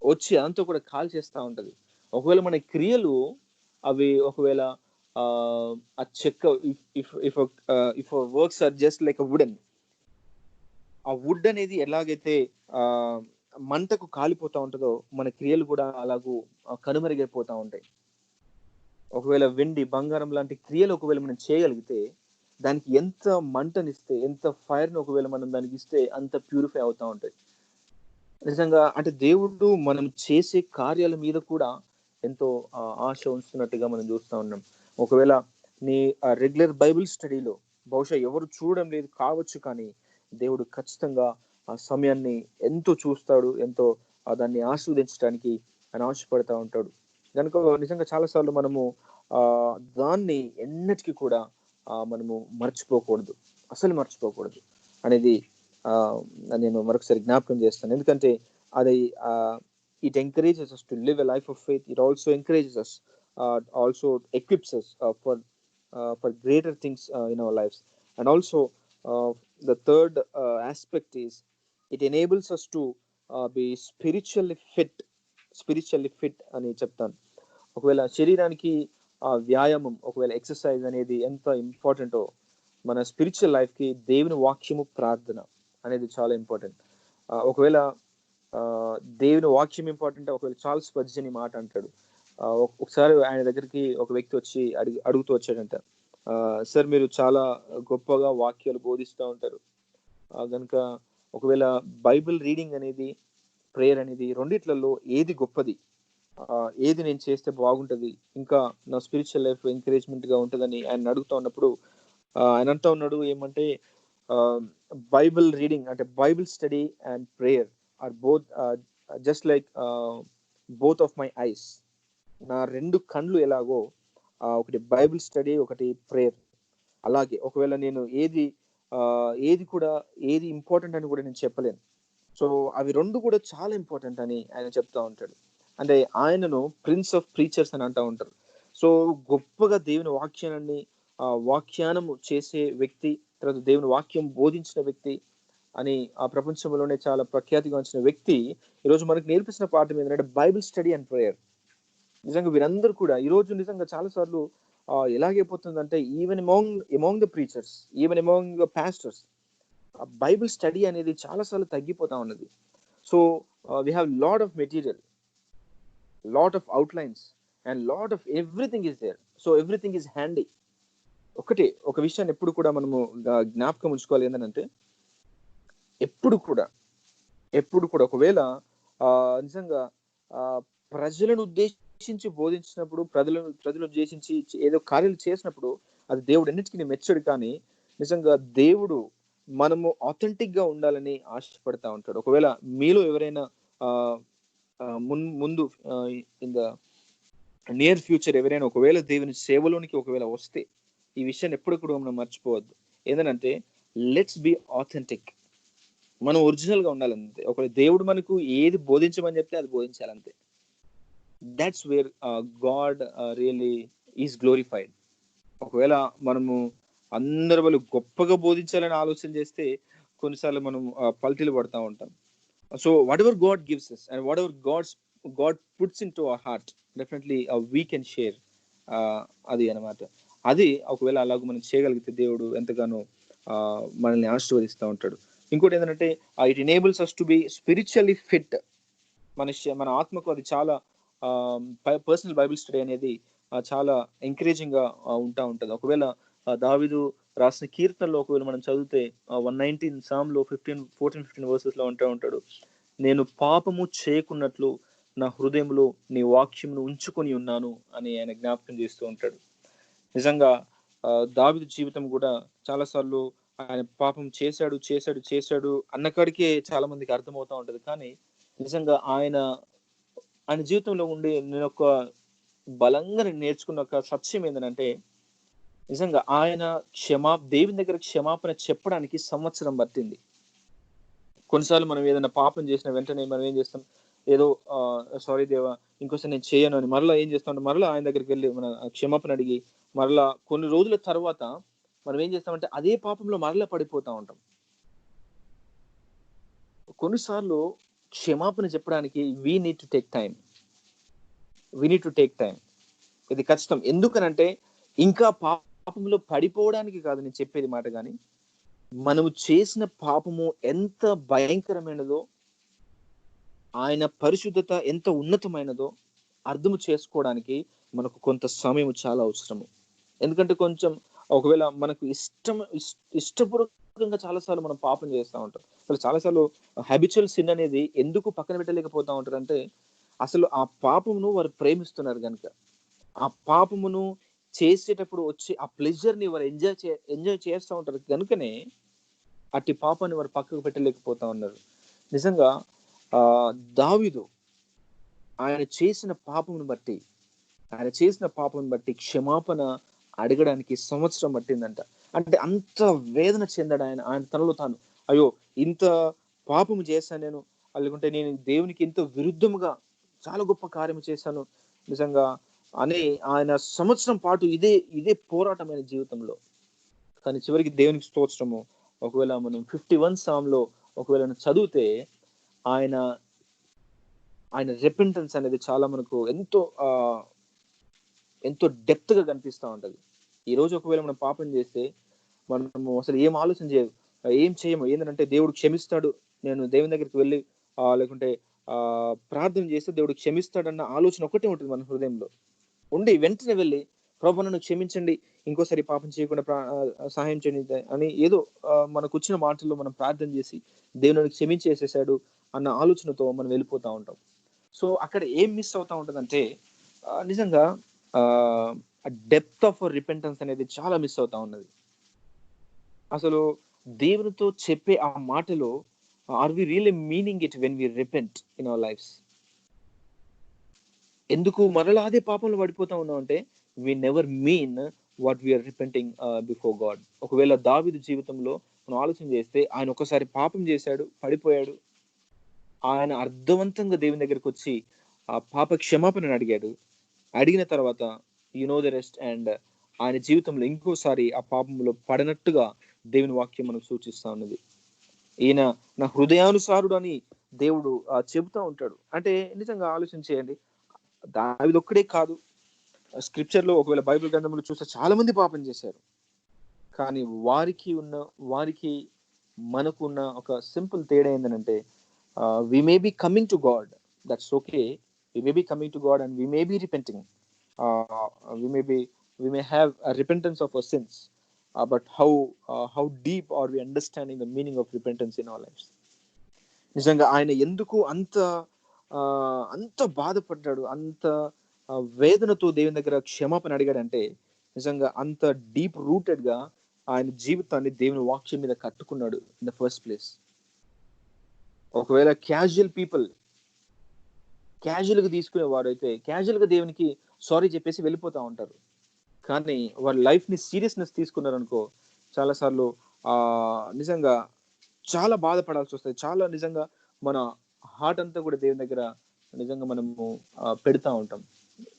వచ్చి అదంతా కూడా కాల్ చేస్తూ ఉంటది. ఒకవేళ మన క్రియలు అవి ఒకవేళ ఆ చెక్క if works are just like wooden, ఆ వుడ్ అనేది ఎలాగైతే మంటకు కాలిపోతా ఉంటుందో మన క్రియలు కూడా అలాగూ కనుమరుగైపోతా ఉంటాయి. ఒకవేళ వెండి, బంగారం లాంటి క్రియలు ఒకవేళ మనం చేయగలిగితే దానికి ఎంత మంటనిస్తే, ఎంత ఫైర్ని ఒకవేళ మనం దానికి ఇస్తే అంత ప్యూరిఫై అవుతా ఉంటాయి. నిజంగా అంటే దేవుడు మనం చేసే కార్యాల మీద కూడా ఎంతో ఆశ ఉంచుతున్నట్టుగా మనం చూస్తూ ఉన్నాం. ఒకవేళ నీ రెగ్యులర్ బైబిల్ స్టడీలో బహుశా ఎవరు చూడడం లేదు కావచ్చు, కానీ దేవుడు ఖచ్చితంగా ఆ సమయాన్ని ఎంతో చూస్తాడు, ఎంతో దాన్ని ఆస్వాదించడానికి ఆయన ఆశపడతా ఉంటాడు. కనుక నిజంగా చాలాసార్లు మనము దాన్ని ఎన్నటికీ కూడా మనము మర్చిపోకూడదు, అసలు మర్చిపోకూడదు అనేది నేను మరొకసారి జ్ఞాపకం చేస్తాను. ఎందుకంటే అది it encourages us to live a life of faith. It also encourages us, also equips us for greater things in our lives. And also the third aspect is it enables us to be spiritually fit అని చెప్తాను. ఒకవేళ శరీరానికి వ్యాయామం, ఒకవేళ exercise అనేది ఎంత ఇంపార్టెంటో మన స్పిరిచువల్ లైఫ్కి దేవుని వాక్యము, ప్రార్థన అనేది చాలా ఇంపార్టెంట్. ఒకవేళ దేవుని వాక్యం ఇంపార్టెంట్, ఒకవేళ చార్ల్స్ స్పర్జన్ మాట అంటాడు. ఒకసారి ఆయన దగ్గరికి ఒక వ్యక్తి వచ్చి అడుగుతూ వచ్చాడంట, సార్ మీరు చాలా గొప్పగా వాక్యాలు బోధిస్తూ ఉంటారు కనుక ఒకవేళ బైబిల్ రీడింగ్ అనేది, ప్రేయర్ అనేది రెండిట్లలో ఏది గొప్పది, ఏది నేను చేస్తే బాగుంటుంది, ఇంకా నా స్పిరిచువల్ లైఫ్ ఎంకరేజ్మెంట్ గా ఉంటుందని ఆయన అడుగుతా ఉన్నప్పుడు ఆయన అంటా ఉన్నాడు ఏమంటే, బైబిల్ రీడింగ్ అంటే Bible study and prayer are both just like both of my eyes. నా రెండు కళ్ళు ఎలాగో ఒకటి బైబిల్ స్టడీ, ఒకటి ప్రేయర్, అలాగే ఒకవేళ నేను ఏది కూడా ఏది ఇంపార్టెంట్ అని కూడా నేను చెప్పలేను. సో అవి రెండు కూడా చాలా ఇంపార్టెంట్ అని ఆయన చెప్తా ఉంటాడు. అంటే ఆయనను ప్రిన్స్ ఆఫ్ ప్రీచర్స్ అని అంటూ ఉంటారు. సో గొప్పగా దేవుని వాక్యానము చేసే వ్యక్తి, తర్వాత దేవుని వాక్యం బోధించిన వ్యక్తి అని ఆ ప్రపంచంలోనే చాలా ప్రఖ్యాతిగాంచిన వ్యక్తి ఈరోజు మనకు నేర్పిస్తున్న పాఠం ఏంటంటే బైబిల్ స్టడీ అండ్ ప్రేయర్. నిజంగా వీరందరూ కూడా ఈరోజు నిజంగా చాలాసార్లు ఎలాగైపోతుందంటే even among the preachers, even among the pastors, Bible study అనేది చాలాసార్లు తగ్గిపోతా ఉన్నది. So we have lot of material, lot of outlines and lot of everything is there. So everything is handy. ఒక విషయాన్ని ఎప్పుడు కూడా మనము జ్ఞాపకం ఉంచుకోవాలి ఏంటంటే, ఎప్పుడు కూడా ఒకవేళ నిజంగా ప్రజలను ఉద్దేశించి బోధించినప్పుడు, ప్రజలను ఉద్దేశించి ఏదో కార్యాలు చేసినప్పుడు అది దేవుడు ఎన్నిటికీ మెచ్చడు. కానీ నిజంగా దేవుడు మనము ఆథెంటిక్ గా ఉండాలని ఆశపడతా ఉంటాడు. ఒకవేళ మీలో ఎవరైనా ముందు ఇన్ ద నియర్ ఫ్యూచర్ ఎవరైనా ఒకవేళ దేవుని సేవలోనికి ఒకవేళ వస్తే, ఈ విషయాన్ని ఎప్పుడు కూడా మనం మర్చిపోవద్దు. ఏంటంటే లెట్స్ బి ఆథెంటిక్. మనం ఒరిజినల్ గా ఉండాలంతే. ఒకవేళ దేవుడు మనకు ఏది బోధించమని చెప్తే అది బోధించాలంతే. That's where God really is glorified. ఒకవేళ మనము అందరి వాళ్ళు గొప్పగా బోధించాలని ఆలోచన చేస్తే కొన్నిసార్లు మనం పల్టీలు పడతా ఉంటాం. So what ever God gives us and whatever God puts into our heart, definitely we can share. అది అన్నమాట. అది ఒకవేళ అలాగ మనం చేయగలిగితే దేవుడు ఎంతగానో మనల్ని ఆశీర్వదిస్తూ ఉంటాడు. ఇంకోటి ఏంటంటే it enables us to be spiritually fit. మన ఆత్మకు అది చాలా పర్సనల్ బైబిల్ స్టడీ అనేది చాలా ఎంకరేజింగ్ గా ఉంటా ఉంటుంది. ఒకవేళ దావీదు రాసిన కీర్తనలో ఒకవేళ మనం చదివితే 119 సామ్లో 14-15 వర్సెస్ లో ఉంటాడు, నేను పాపము చేయకున్నట్లు నా హృదయంలో నీ వాక్యమును ఉంచుకొని ఉన్నాను అని ఆయన జ్ఞాపకం చేస్తూ ఉంటాడు. నిజంగా దావీదు జీవితం కూడా చాలా సార్లు ఆయన పాపం చేశాడు అన్నకాడికే చాలా మందికి అర్థమవుతా ఉంటది. కానీ నిజంగా ఆయన జీవితంలో ఉండి నేను ఒక బలంగా నేర్చుకున్న ఒక సత్యం ఏంటంటే, నిజంగా ఆయన దేవుని దగ్గర క్షమాపణ చెప్పడానికి సంవత్సరం పట్టింది. కొన్నిసార్లు మనం ఏదైనా పాపం చేసిన వెంటనే మనం ఏం చేస్తాం, ఏదో సారీ దేవా ఇంకోసారి నేను చేయను అని మరలా ఏం చేస్తామంటే మరలా ఆయన దగ్గరికి వెళ్ళి మన క్షమాపణ అడిగి మరలా కొన్ని రోజుల తర్వాత మనం ఏం చేస్తామంటే అదే పాపంలో మరలా పడిపోతా ఉంటాం. కొన్నిసార్లు క్షమాపణ చెప్పడానికి we need to take time. ఇది కష్టం. ఎందుకనంటే ఇంకా పాపంలో పడిపోవడానికి కాదు నేను చెప్పేది మాట, కానీ మనము చేసిన పాపము ఎంత భయంకరమైనదో, ఆయన పరిశుద్ధత ఎంత ఉన్నతమైనదో అర్థము చేసుకోవడానికి మనకు కొంత సమయం చాలా అవసరము. ఎందుకంటే కొంచెం ఒకవేళ మనకు ఇష్టపూర్వకంగా చాలాసార్లు మనం పాపం చేస్తూ ఉంటాం. అసలు చాలాసార్లు హ్యాబిచువల్ సిన్ అనేది ఎందుకు పక్కన పెట్టలేకపోతా ఉంటారు అంటే, అసలు ఆ పాపమును వారు ప్రేమిస్తున్నారు కనుక, ఆ పాపమును చేసేటప్పుడు వచ్చి ఆ ప్లెజర్ ని వారు ఎంజాయ్ చేస్తూ ఉంటారు కనుకనే అట్టి పాపాన్ని వారు పక్కకు పెట్టలేకపోతా ఉన్నారు. నిజంగా దావీదు ఆయన చేసిన పాపమును బట్టి క్షమాపణ అడగడానికి సంవత్సరం పట్టిందంట. అంటే అంత వేదన చెందాడు ఆయన తనలో తాను. అయ్యో ఇంత పాపము చేశాను నేను, లేకుంటే నేను దేవునికి ఎంతో విరుద్ధముగా చాలా గొప్ప కార్యం చేశాను నిజంగా అని ఆయన సంవత్సరం పాటు ఇదే పోరాటమైన జీవితంలో. కానీ చివరికి దేవునికి స్తోత్రము, ఒకవేళ మనం 51 సామ్లో ఒకవేళ చదివితే ఆయన రెపెంటెన్స్ అనేది చాలా మనకు ఎంతో డెప్త్ గా కనిపిస్తూ ఉంటది. ఈ రోజు ఒకవేళ మనం పాపం చేస్తే మనము అసలు ఏం చేయము. ఏంటంటే దేవుడు క్షమిస్తాడు, నేను దేవుని దగ్గరికి వెళ్ళి లేకుంటే ప్రార్థన చేస్తే దేవుడు క్షమిస్తాడన్న ఆలోచన ఒకటే ఉంటుంది మన హృదయంలో ఉండి, వెంటనే వెళ్ళి ప్రభువా నన్ను క్షమించండి, ఇంకోసారి పాపం చేయకుండా సహాయం చేయండి అని ఏదో మనకు వచ్చిన మాటల్లో మనం ప్రార్థన చేసి దేవుని క్షమించేసేసాడు అన్న ఆలోచనతో మనం వెళ్ళిపోతా ఉంటాం. సో అక్కడ ఏం మిస్ అవుతా ఉంటుందంటే నిజంగా డెప్త్ ఆఫ్ రిపెంటెన్స్ అనేది చాలా మిస్ అవుతా ఉన్నది. అసలు దేవునితో చెప్పే ఆ మాటలో are we really meaning it when we repent in our lives? ఎందుకు మరలా అదే పాపంలో పడిపోతా ఉన్నాం అంటే we never mean what we're repenting before God. ఒకవేళ దావీదు జీవితంలో మనం ఆలోచన చేస్తే ఆయన ఒకసారి పాపం చేశాడు, పడిపోయాడు, ఆయన అర్థవంతంగా దేవుని దగ్గరికి వచ్చి ఆ పాప క్షమాపణను అడిగిన తర్వాత you know the rest. And ఆయన జీవితంలో ఇంకోసారి ఆ పాపంలో పడినట్టుగా దేవుని వాక్యం మనకు సూచిస్తా ఉన్నది. ఈయన నా హృదయానుసారుడు అని దేవుడు చెబుతా ఉంటాడు. అంటే నిజంగా ఆలోచన చేయండి, దావీదు ఒక్కడే కాదు, స్క్రిప్చర్లో ఒకవేళ బైబిల్ గ్రంథంలో చూస్తే చాలా మంది పాపం చేశారు. కానీ వారికి మనకు ఉన్న ఒక సింపుల్ తేడా ఏంటంటే, we may be coming to God, that's okay, we may be coming to God and we may be repenting, we may have a repentance of our sins, but how deep are we understanding the meaning of repentance in our lives? నిజంగా ఆయన ఎందుకు అంత బాధపడ్డాడు, అంత వేదనతో దేవుని దగ్గర క్షమాపణ అడిగాడంటే, నిజంగా అంత డీప్ రూటెడ్ గా ఆయన జీవితాన్ని దేవుని వాక్యం మీద కట్టుకున్నాడు ఇన్ ద ఫస్ట్ ప్లేస్. ఒకవేళ క్యాజువల్ గా తీసుకునేవాడు అయితే క్యాజువల్ గా దేవునికి సారీ చెప్పేసి వెళ్ళిపోతా ఉంటారు. కానీ వారి లైఫ్ ని సీరియస్నెస్ తీసుకున్నారనుకో, చాలా సార్లు నిజంగా చాలా బాధపడాల్సి వస్తుంది. చాలా నిజంగా మన హార్ట్ అంతా కూడా దేవుని దగ్గర నిజంగా మనము పెడతా ఉంటాం.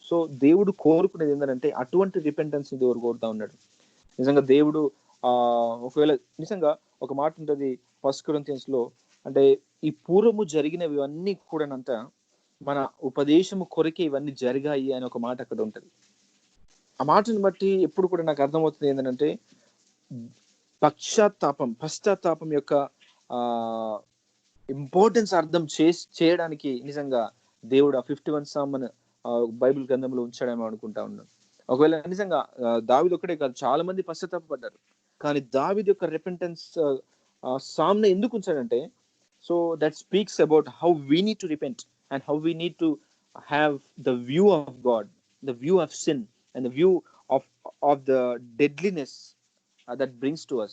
సో దేవుడు కోరుకునేది ఏంటంటే అటువంటి రిపెంటెన్స్ ని దేవుడు కోరుతా ఉన్నాడు. నిజంగా దేవుడు ఒకవేళ నిజంగా ఒక మాట ఉంటుంది 1 Corinthians లో, అంటే ఈ పూర్వము జరిగినవి అన్నీ కూడానంతా మన ఉపదేశము కొరకే ఇవన్నీ జరిగాయి అని ఒక మాట అక్కడ ఉంటది. ఆ మాటను బట్టి ఎప్పుడు కూడా నాకు అర్థమవుతుంది ఏంటంటే, పశ్చాత్తాపం యొక్క ఇంపార్టెన్స్ అర్థం చేయడానికి నిజంగా దేవుడు ఆ 51 Psalm బైబిల్ గ్రంథంలో ఉంచాడేమో అనుకుంటా ఉన్నాను. ఒకవేళ నిజంగా దావీదు ఒక్కడే కాదు, చాలా మంది పశ్చాత్తాపడ్డారు. కానీ దావీదు యొక్క రిపెంటెన్స్ సామ్ ని ఎందుకు ఉంచాడంటే, so that speaks about how we need to repent and how we need to have the view of God, the view of sin and the view of the deadliness that brings to us.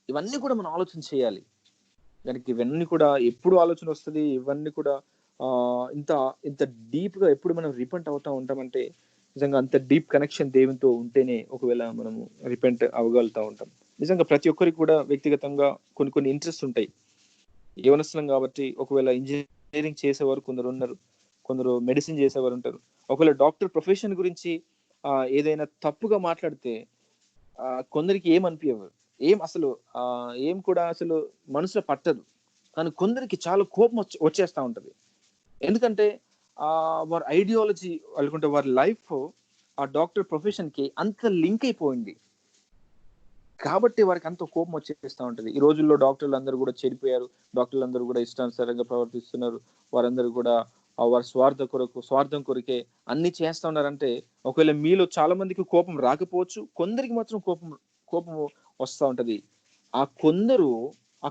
ఇవన్నీ కూడా మనం ఆలోచన చేయాలి. దానికి ఇవన్నీ కూడా ఎప్పుడు ఆలోచన వస్తుంది, ఇవన్నీ కూడా ఇంత డీప్ గా ఎప్పుడు మనం రిపెంట్ అవుతా ఉంటామంటే, నిజంగా అంత డీప్ కనెక్షన్ దేవునితో ఉంటేనే ఒకవేళ మనము రిపెంట్ అవ్వగలుగుతా ఉంటాం. నిజంగా ప్రతి ఒక్కరికి కూడా వ్యక్తిగతంగా కొన్ని ఇంట్రెస్ట్ ఉంటాయి. యవనస్తులం కాబట్టి ఒకవేళ ఇంజనీరింగ్ చేసేవారు కొందరు ఉన్నారు, కొందరు మెడిసిన్ చేసేవారు ఉంటారు. ఒకవేళ డాక్టర్ ప్రొఫెషన్ గురించి ఏదైనా తప్పుగా మాట్లాడితే కొందరికి ఏమనిపించవు, ఏం కూడా అసలు మనసులో పట్టదు. కానీ కొందరికి చాలా కోపం వచ్చేస్తా ఉంటది. ఎందుకంటే వారి ఐడియాలజీ అనుకుంటే వారి లైఫ్ ఆ డాక్టర్ ప్రొఫెషన్ కి అంత లింక్ అయిపోయింది కాబట్టి వారికి అంత కోపం వచ్చేస్తా ఉంటది. ఈ రోజుల్లో డాక్టర్లు అందరూ కూడా చెడిపోయారు, డాక్టర్లు అందరూ కూడా ఇష్టానుసారంగా ప్రవర్తిస్తున్నారు. వారందరూ కూడా వారి స్వార్థం కొరకే అన్ని చేస్తా ఉన్నారంటే, ఒకవేళ మీలో చాలా మందికి కోపం రాకపోవచ్చు, కొందరికి మాత్రం కోపం వస్తూ ఉంటది. ఆ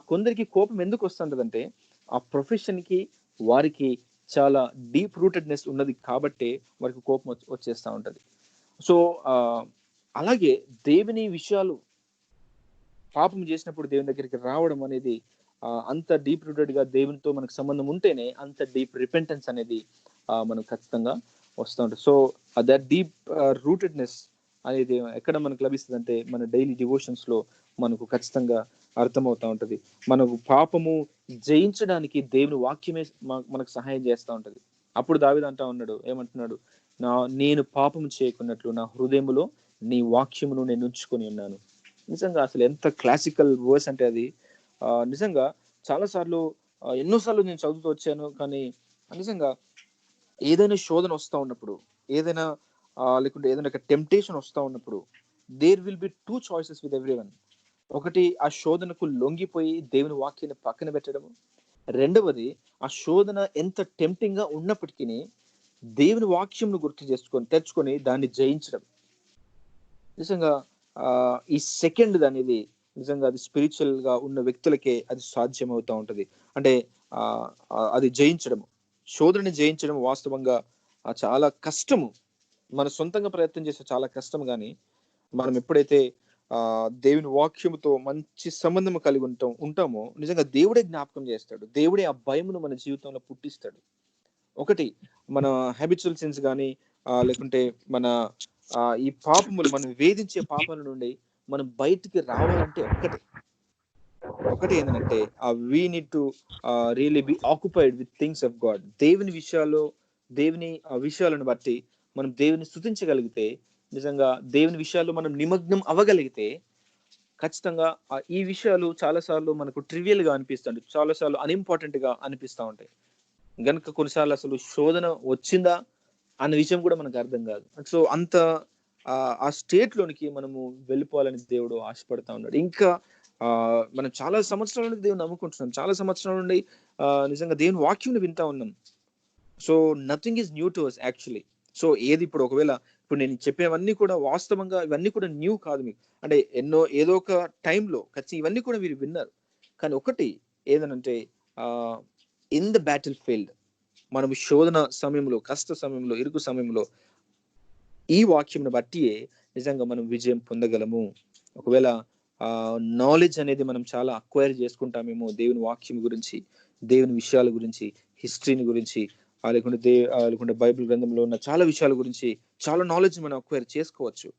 కొందరికి కోపం ఎందుకు వస్తుంటదంటే, ఆ ప్రొఫెషన్ కి వారికి చాలా డీప్ రూటెడ్నెస్ ఉన్నది కాబట్టి వారికి కోపం వచ్చేస్తా ఉంటది. సో అలాగే దేవుని విషయాలు పాపం చేసినప్పుడు దేవుని దగ్గరికి రావడం అనేది అంత డీప్ రూటెడ్ గా దేవునితో మనకు సంబంధం ఉంటేనే అంత డీప్ రిపెంటెన్స్ అనేది మనకు ఖచ్చితంగా వస్తూ ఉంటుంది. సో దట్ డీప్ రూటెడ్నెస్ అనేది ఎక్కడ మనకు లభిస్తుంది అంటే, మన డైలీ డివోషన్స్ లో మనకు ఖచ్చితంగా అర్థమవుతా ఉంటది. మనకు పాపము జయించడానికి దేవుని వాక్యమే మనకు సహాయం చేస్తూ ఉంటది. అప్పుడు దావీదు అంటా ఉన్నాడు, ఏమంటున్నాడు, నేను పాపము చేయకున్నట్లు నా హృదయములో నీ వాక్యమును నేను ఉంచుకొని ఉన్నాను. నిజంగా అసలు ఎంత క్లాసికల్ వర్స్ అంటే అది. నిజంగా ఎన్నోసార్లు నేను చదువుతూ వచ్చాను. కానీ నిజంగా ఏదైనా శోధన వస్తూ ఉన్నప్పుడు, లేకుంటే ఏదైనా టెంప్టేషన్ వస్తూ ఉన్నప్పుడు, there will be 2 choices with everyone. ఒకటి, ఆ శోధనకు లొంగిపోయి దేవుని వాక్యాన్ని పక్కన పెట్టడము. రెండవది, ఆ శోధన ఎంత టెంప్టింగ్ గా ఉన్నప్పటికీ దేవుని వాక్యంను తెచ్చుకొని దాన్ని జయించడం. నిజంగా ఈ సెకండ్ అనేది నిజంగా అది స్పిరిచువల్ గా ఉన్న వ్యక్తులకే అది సాధ్యం అవుతా ఉంటది. అంటే అది శోధనని జయించడం వాస్తవంగా చాలా కష్టము. మన సొంతంగా ప్రయత్నం చేస్తే చాలా కష్టం. కానీ మనం ఎప్పుడైతే దేవుని వాక్యముతో మంచి సంబంధం కలిగి ఉంటామో నిజంగా దేవుడే జ్ఞాపకం చేస్తాడు. దేవుడే ఆ భయమును మన జీవితంలో పుట్టిస్తాడు. ఒకటి, మన హ్యాబిచువల్ సిన్స్ కానీ లేకుంటే మన ఈ పాపములు, మనం వేధించే పాపాల నుండి మనం బయటికి రావాలంటే ఒకటి ఏంటంటే, we need to really be occupied with things of God. దేవుని విషయాలను బట్టి మనం దేవుని స్తుతించగలిగితే, నిజంగా దేవుని విషయాల్లో మనం నిమగ్నం అవ్వగలిగితే ఖచ్చితంగా ఈ విషయాలు చాలాసార్లు మనకు ట్రివియల్ గా అనిపిస్తాయి, చాలాసార్లు అన్ఇంపార్టెంట్ గా అనిపిస్తూ ఉంటాయి. గనుక కొన్నిసార్లు అసలు శోధన వచ్చిందా అన్న విషయం కూడా మనకు అర్థం కాదు. సో అంత ఆ స్టేట్ లోనికి మనము వెళ్ళిపోవాలని దేవుడు ఆశపడతా ఉన్నాడు. ఇంకా మనం చాలా సంవత్సరాల నుండి దేవుని నమ్ముకుంటున్నాం, చాలా సంవత్సరాల నుండి నిజంగా దేవుని వాక్యం వింటా ఉన్నాం. So nothing is new to us actually. So ఏది ఇప్పుడు ఒకవేళ ఇప్పుడు నేను చెప్పేవన్నీ కూడా వాస్తవంగా ఇవన్నీ కూడా న్యూ కాదు మీకు. అంటే ఏదో ఒక టైంలో ఖచ్చితంగా ఇవన్నీ కూడా మీరు విన్నారు. కానీ ఒకటి ఏదనంటే ఇన్ ద బ్యాటిల్ ఫీల్డ్ మనం శోధన సమయంలో, కష్ట సమయంలో, ఇరుకు సమయంలో ఈ వాక్యంను బట్టియే నిజంగా మనం విజయం పొందగలము. ఒకవేళ నాలెడ్జ్ అనేది మనం చాలా అక్వైర్ చేసుకుంటామేమో దేవుని వాక్యం గురించి, దేవుని విషయాల గురించి, హిస్టరీని గురించి, లేకుంటే బైబిల్ గ్రంథంలో ఉన్న చాలా విషయాల గురించి చాలా నాలెడ్జ్ మనం అక్వైర్ చేసుకోవచ్చు.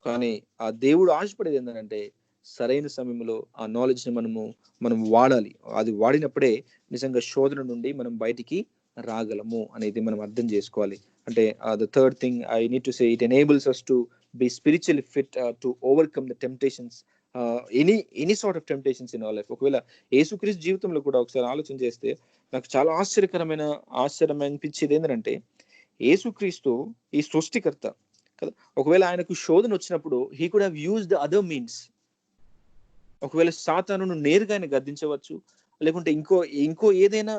కానీ ఆ దేవుడు ఆశపడేది ఏంటంటే సరైన సమయంలో ఆ నాలెడ్జ్ ని మనం వాడాలి. అది వాడినప్పుడే నిజంగా శోధన నుండి మనం బయటికి రాగలము అనేది మనం అర్థం చేసుకోవాలి. అంటే the third thing I need to say, it enables us to be spiritually fit to overcome the temptations, any sort of temptations in our life. ఒకవేళ యేసుక్రీస్తు జీవితంలో కూడా ఒకసారి ఆలోచన చేస్తే నాకు చాలా ఆశ్చర్యం అనిపించేది ఏంటంటే, యేసుక్రీస్తు ఈ సృష్టికర్త కదా. ఒకవేళ ఆయనకు శోధన వచ్చినప్పుడు he could have used other means. ఒకవేళ సాతానును నేరుగా ఆయన గద్దించవచ్చు, లేకుంటే ఇంకో ఏదైనా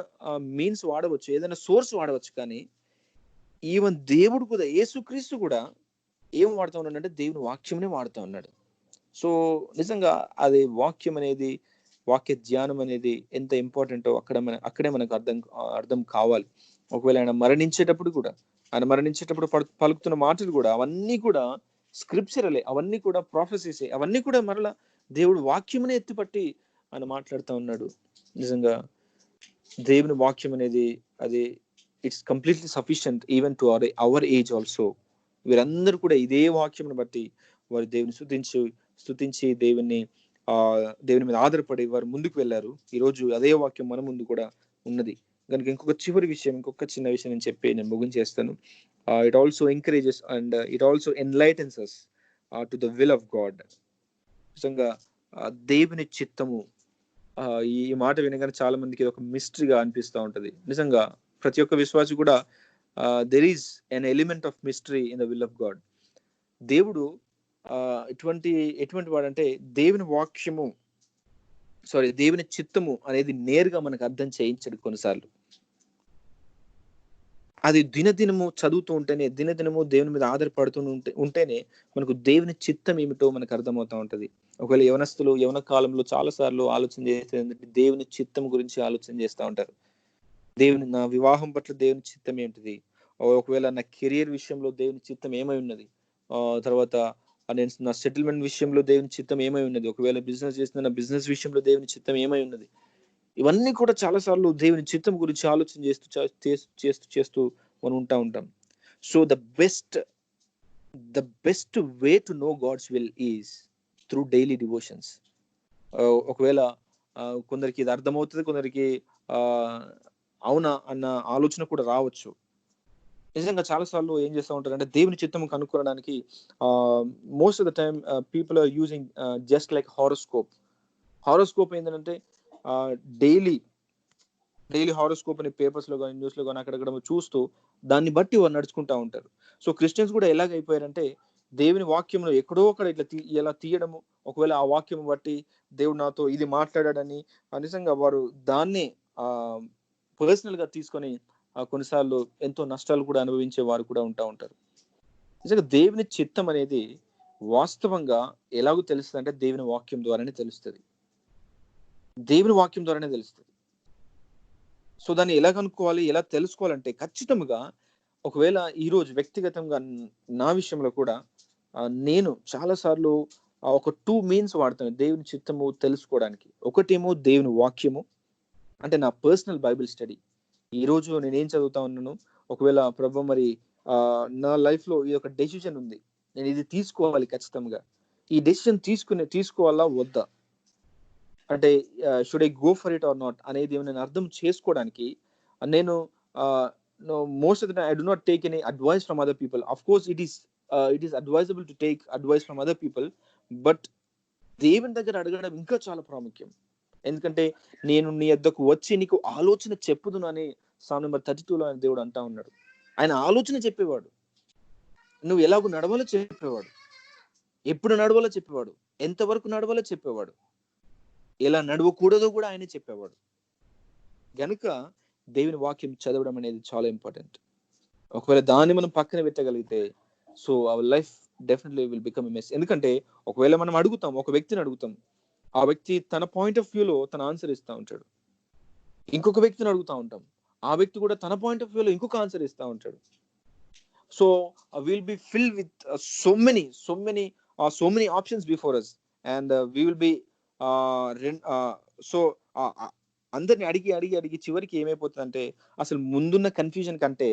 మీన్స్ వాడవచ్చు, ఏదైనా సోర్స్ వాడవచ్చు. కానీ ఈవెన్ దేవుడు కూడా, యేసుక్రీస్తు కూడా ఏం వాడుతూ ఉన్నాడు అంటే దేవుని వాక్యంనే వాడుతూ ఉన్నాడు. సో నిజంగా అది వాక్య ధ్యానం అనేది ఎంత ఇంపార్టెంటో అక్కడే మనకు అర్థం కావాలి. ఒకవేళ ఆయన మరణించేటప్పుడు పలుకుతున్న మాటలు కూడా అవన్నీ కూడా స్క్రిప్చరలే, అవన్నీ కూడా ప్రాఫెసీసే, అవన్నీ కూడా మరలా దేవుడు వాక్యమునే ఎత్తిపట్టి ఆయన మాట్లాడుతూ ఉన్నాడు. నిజంగా దేవుని వాక్యం అనేది అది it's completely sufficient even to our age also. వీరందరూ కూడా ఇదే వాక్యం బట్టి వారు దేవుని స్తుతించి దేవుని మీద ఆధారపడి వారు ముందుకు వెళ్ళారు. ఈరోజు అదే వాక్యం మన ముందు కూడా ఉన్నది. కనుక ఇంకొక చిన్న విషయం నేను చెప్పి నేను ముగించేస్తాను. It also encourages and it also enlightens us to the will of God. నిజంగా దేవుని చిత్తము, ఈ మాట వినగానే చాలా మందికి ఇది ఒక మిస్టరీగా అనిపిస్తూ ఉంటది. నిజంగా ప్రతి ఒక్క విశ్వాసి కూడా there is an element of mystery in the will of God. దేవుడు ఎటువంటి వాడంటే దేవుని చిత్తము అనేది నేరుగా మనకు అర్థం చేయించడు. కొన్నిసార్లు అది దినదినము చదువుతూ ఉంటేనే, దినదినము దేవుని మీద ఆధారపడుతూ ఉంటేనే మనకు దేవుని చిత్తం ఏమిటో మనకు అర్థమవుతా ఉంటది. ఒకవేళ యవన కాలంలో చాలా సార్లు ఆలోచన చేస్తే దేవుని చిత్తం గురించి ఆలోచన చేస్తూ ఉంటారు. నా వివాహం పట్ల దేవుని చిత్తం ఏంటిది, ఒకవేళ నా కెరియర్ విషయంలో దేవుని చిత్తం ఏమై ఉన్నది, తర్వాత నేను నా సెటిల్మెంట్ విషయంలో దేవుని చిత్తం ఏమై ఉన్నది, ఒకవేళ బిజినెస్ చేస్తున్న నా బిజినెస్ విషయంలో దేవుని చిత్తం ఏమై ఉన్నది. ఇవన్నీ కూడా చాలా సార్లు దేవుని చిత్తం గురించి ఆలోచన చేస్తూ మనం ఉంటాం. So the best way to know God's will is through daily devotions. ఒకవేళ కొందరికి ఇది అర్థమవుతుంది, కొందరికి అవునా అన్న ఆలోచన కూడా రావచ్చు. నిజంగా చాలా సార్లు ఏం చేస్తూ ఉంటారు అంటే దేవుని చిత్తం కనుక్కోవడానికి most of the time people are using just like horoscope ఏంటంటే డైలీ హారోస్కోప్ అని పేపర్స్ లో కానీ న్యూస్ లో కానీ అక్కడక్కడ చూస్తూ దాన్ని బట్టి వారు నడుచుకుంటా ఉంటారు. సో క్రిస్టియన్స్ కూడా ఎలాగైపోయారంటే దేవుని వాక్యంలో ఎక్కడో అక్కడ ఇలా తీయడము, ఒకవేళ ఆ వాక్యం బట్టి దేవుడు నాతో ఇది మాట్లాడాడని నిజంగా వారు దాన్ని పర్సనల్ గా తీసుకొని కొన్నిసార్లు ఎంతో నష్టాలు కూడా అనుభవించే వారు కూడా ఉంటారు. నిజంగా దేవుని చిత్తం అనేది వాస్తవంగా ఎలాగో తెలుస్తుంది అంటే దేవుని వాక్యం ద్వారానే తెలుస్తుంది. సో దాన్ని ఎలా కనుక్కోవాలి, ఎలా తెలుసుకోవాలంటే ఖచ్చితంగా ఒకవేళ ఈరోజు వ్యక్తిగతంగా నా విషయంలో కూడా నేను చాలా సార్లు ఒక 2 మీన్స్ వాడతాను దేవుని చిత్తము తెలుసుకోవడానికి. ఒకటేమో దేవుని వాక్యము, అంటే నా పర్సనల్ బైబిల్ స్టడీ. ఈ రోజు నేనేం చదువుతా ఉన్నాను, ఒకవేళ ప్రభు మరి నా లైఫ్ లో ఈ ఒక డెసిషన్ ఉంది, నేను ఇది తీసుకోవాలి ఖచ్చితంగా, ఈ డెసిషన్ తీసుకోవాలా వద్దా, అంటే should I go for it or not అనేది నేను అర్థం చేసుకోవడానికి నేను most of the time I do not take any advice from other people. Of course it is advisable to take advice from other people, but దేవుని దగ్గర అడగడం ఇంకా చాలా ప్రాముఖ్యం. ఎందుకంటే నేను నీ యొద్దకు వచ్చి నీకు ఆలోచన చెప్పుదును అని Psalm number 32లో దేవుడు అంటా ఉన్నాడు. ఆయన ఆలోచన చెప్పేవాడు, నువ్వు ఎలాగో నడవాలో చెప్పేవాడు, ఎప్పుడు నడవాలో చెప్పేవాడు, ఎంతవరకు నడవాలో చెప్పేవాడు, ఎలా నడవకూడదో కూడా ఆయనే చెప్పేవాడు. గనుక దేవుని వాక్యం చదవడం అనేది చాలా ఇంపార్టెంట్. ఒకవేళ దాన్ని మనం పక్కన పెట్టగలిగితే so our life definitely will become a mess. ఎందుకంటే ఒకవేళ మనం అడుగుతాం, ఒక వ్యక్తిని అడుగుతాం, ఆ వ్యక్తి తన పాయింట్ ఆఫ్ వ్యూలో తన ఆన్సర్ ఇస్తూ ఉంటాడు. ఇంకొక వ్యక్తిని అడుగుతూ ఉంటాం, ఆ వ్యక్తి కూడా తన పాయింట్ ఆఫ్ వ్యూలో ఇంకొక ఆన్సర్ ఇస్తూ ఉంటాడు. So will be fill with so many options before us and we will be so అందరిని అడిగి అడిగి అడిగి చివరికి ఏమైపోతుందంటే అసలు ముందున్న కన్ఫ్యూజన్ కంటే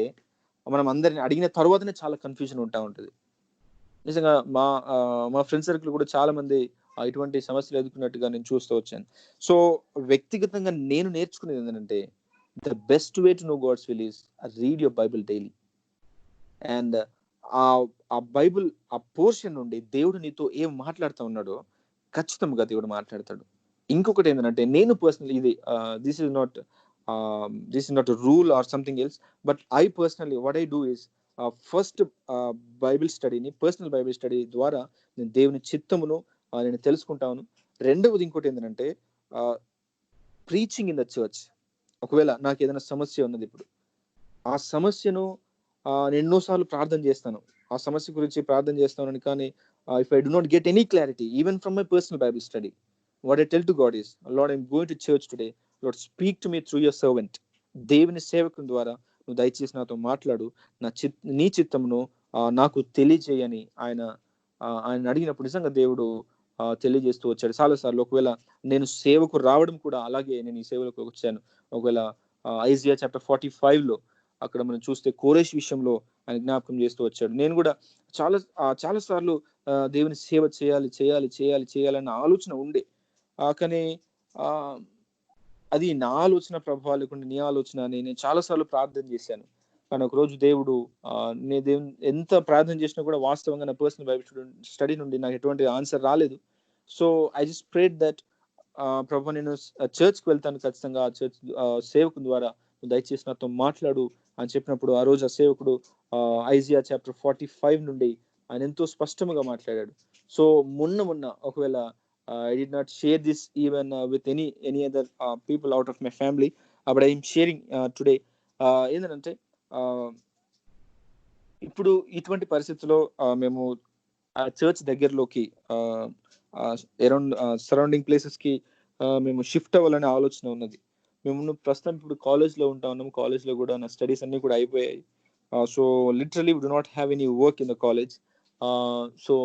మనం అందరిని అడిగిన తర్వాతనే చాలా కన్ఫ్యూజన్ ఉంటా ఉంటుంది. నిజంగా మా ఫ్రెండ్ సర్కిల్ కూడా చాలా మంది ఇటువంటి సమస్యలు ఎదుర్కొన్నట్టుగా నేను చూస్తూ వచ్చాను. సో వ్యక్తిగతంగా నేను నేర్చుకునేది ఏంటంటే the best way to know God's will is read your Bible daily. And ఆ బైబిల్ ఆ పోర్షన్ నుండి దేవుడు నీతో ఏం మాట్లాడుతూ ఉన్నాడో ఖచ్చితంగా దేవుడు మాట్లాడతాడు. ఇంకొకటి ఏంటంటే నేను పర్సనలీ ఇది this is not rule or something else, but I personally what I do is first Bible స్టడీని, పర్సనల్ బైబిల్ స్టడీ ద్వారా నేను దేవుని చిత్తమును నేను తెలుసుకుంటాను. రెండవది ఇంకోటి ఏంటంటే ప్రీచింగ్ ఇన్ ద చర్చ్. ఒకవేళ నాకు ఏదైనా సమస్య ఉన్నది, ఇప్పుడు ఆ సమస్యను నేను ఎన్నోసార్లు ప్రార్థన చేస్తాను, ఆ సమస్య గురించి ప్రార్థన చేస్తాను, కానీ if I do not get any clarity even from my personal Bible study, what I tell to God is, Lord, I'm going to church today. Lord, speak to me through your servant. దేవుని సేవకుని ద్వారా నువ్వు దయచేసి నాతో మాట్లాడు, నీ చిత్తమును నాకు తెలియజేయని ఆయన అడిగినప్పుడు నిజంగా దేవుడు తెలియజేస్తూ వచ్చాడు చాలాసార్లు. ఒకవేళ నేను సేవకు రావడం కూడా అలాగే నేను ఈ సేవలకు వచ్చాను. ఒకవేళ ఐజియా చాప్టర్ 45లో అక్కడ మనం చూస్తే కోరేష్ విషయంలో ఆయన జ్ఞాపకం చేస్తూ వచ్చాడు. నేను కూడా చాలా సార్లు దేవుని సేవ చేయాలి చేయాలి చేయాలి చేయాలన్న ఆలోచన ఉండే, కానీ అది నా ఆలోచన ప్రభావం లేకుండా నీ ఆలోచన అని నేను చాలాసార్లు ప్రార్థన చేశాను. కానీ ఒకరోజు దేవుడు నేను దేవుని ఎంత ప్రార్థన చేసినా కూడా వాస్తవంగా నా పర్సనల్ బైబిల్ స్టడీ నుండి నాకు ఎటువంటి ఆన్సర్ రాలేదు. So I just prayed that ప్రభు నేను చర్చ్కి వెళ్తాను ఖచ్చితంగా, ఆ చర్చ్ సేవకుని ద్వారా దయచేసి నాతో మాట్లాడు అని చెప్పినప్పుడు ఆ రోజు ఆ సేవకుడు ఐజియా చాప్టర్ 45 నుండి ఆయన ఎంతో స్పష్టంగా మాట్లాడాడు. సో మొన్న ఒకవేళ I did not share this even with any other people out of my family, but I am sharing today. ఏంటంటే ఇప్పుడు ఇటువంటి పరిస్థితుల్లో మేము ఆ చర్చ్ దగ్గరలోకి అరౌండ్ సరౌండింగ్ ప్లేసెస్కి మేము షిఫ్ట్ అవ్వాలనే ఆలోచన ఉన్నది. మేము ప్రస్తుతం ఇప్పుడు కాలేజ్లో ఉంటా ఉన్నాము, కాలేజ్లో కూడా నా స్టడీస్ అన్నీ కూడా అయిపోయాయి. So literally we do not have any work in the college. So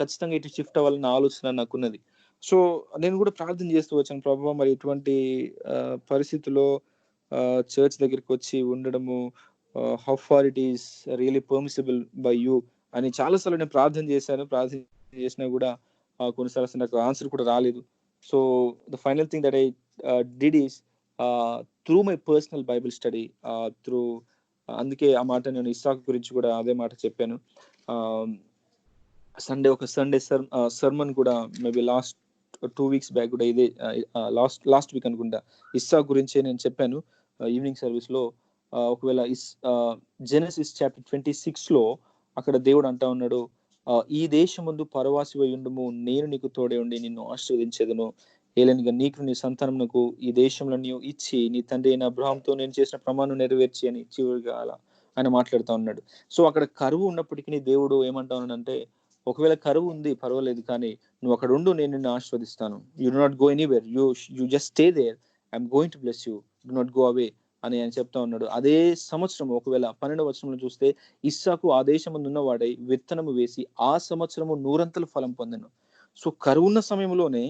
ఖచ్చితంగా ఇటు షిఫ్ట్ అవ్వాలన్న ఆలోచన నాకున్నది. సో నేను కూడా ప్రార్థన చేస్తూ వచ్చాను, ప్రభువా మరి ఇటువంటి పరిస్థితుల్లో చర్చ్ దగ్గరికి వచ్చి ఉండడము how far it is really permissible by you అని చాలాసార్లు నేను ప్రార్థన చేసినా కూడా కొన్నిసార్లు నాకు ఆన్సర్ కూడా రాలేదు. So the final thing that I did is through my personal Bible study through, అందుకే ఆ మాట నేను ఇస్సాకు గురించి కూడా అదే మాట చెప్పాను. ఒక సండే సర్మన్ కూడా మేబీ లాస్ట్ 2 weeks బ్యాక్ కూడా ఇదే లాస్ట్ వీక్ అనుకుంటా ఇస్సాకు గురించే నేను చెప్పాను ఈవినింగ్ సర్వీస్లో. ఒకవేళ జెనసిస్ చాప్టర్ 26లో అక్కడ దేవుడు అంటా ఉన్నాడు, ఈ దేశమందు పరవాసివై ఉండుము, నేను నీకు తోడే ఉండి నిన్ను ఆశీర్వదించేదను, ఏలైనగా నీకు నీ సంతానమునకు ఈ దేశంలో నీవు ఇచ్చి నీ తండ్రి అయిన అబ్రహాముతో నేను చేసిన ప్రమాణం నెరవేర్చి అని చివరిగా అలా ఆయన మాట్లాడుతూ ఉన్నాడు. సో అక్కడ కరువు ఉన్నప్పటికీ దేవుడు ఏమంటా ఉన్నాడంటే, ఒకవేళ కరువు ఉంది పర్వాలేదు, కానీ నువ్వు అక్కడ ఉండు, నేను నిన్ను ఆశీర్వదిస్తాను, you do not go anywhere, you just stay there, I'm going to bless you, do not go away అని ఆయన చెప్తా ఉన్నాడు. అదే సంవత్సరం ఒకవేళ 12వ వచనంలో చూస్తే, ఇస్సాకు ఆ దేశమందు ఉన్నవాడై విత్తనము వేసి ఆ సంవత్సరము 100 ఫలం పొందెను. సో కరువున్న సమయంలోనే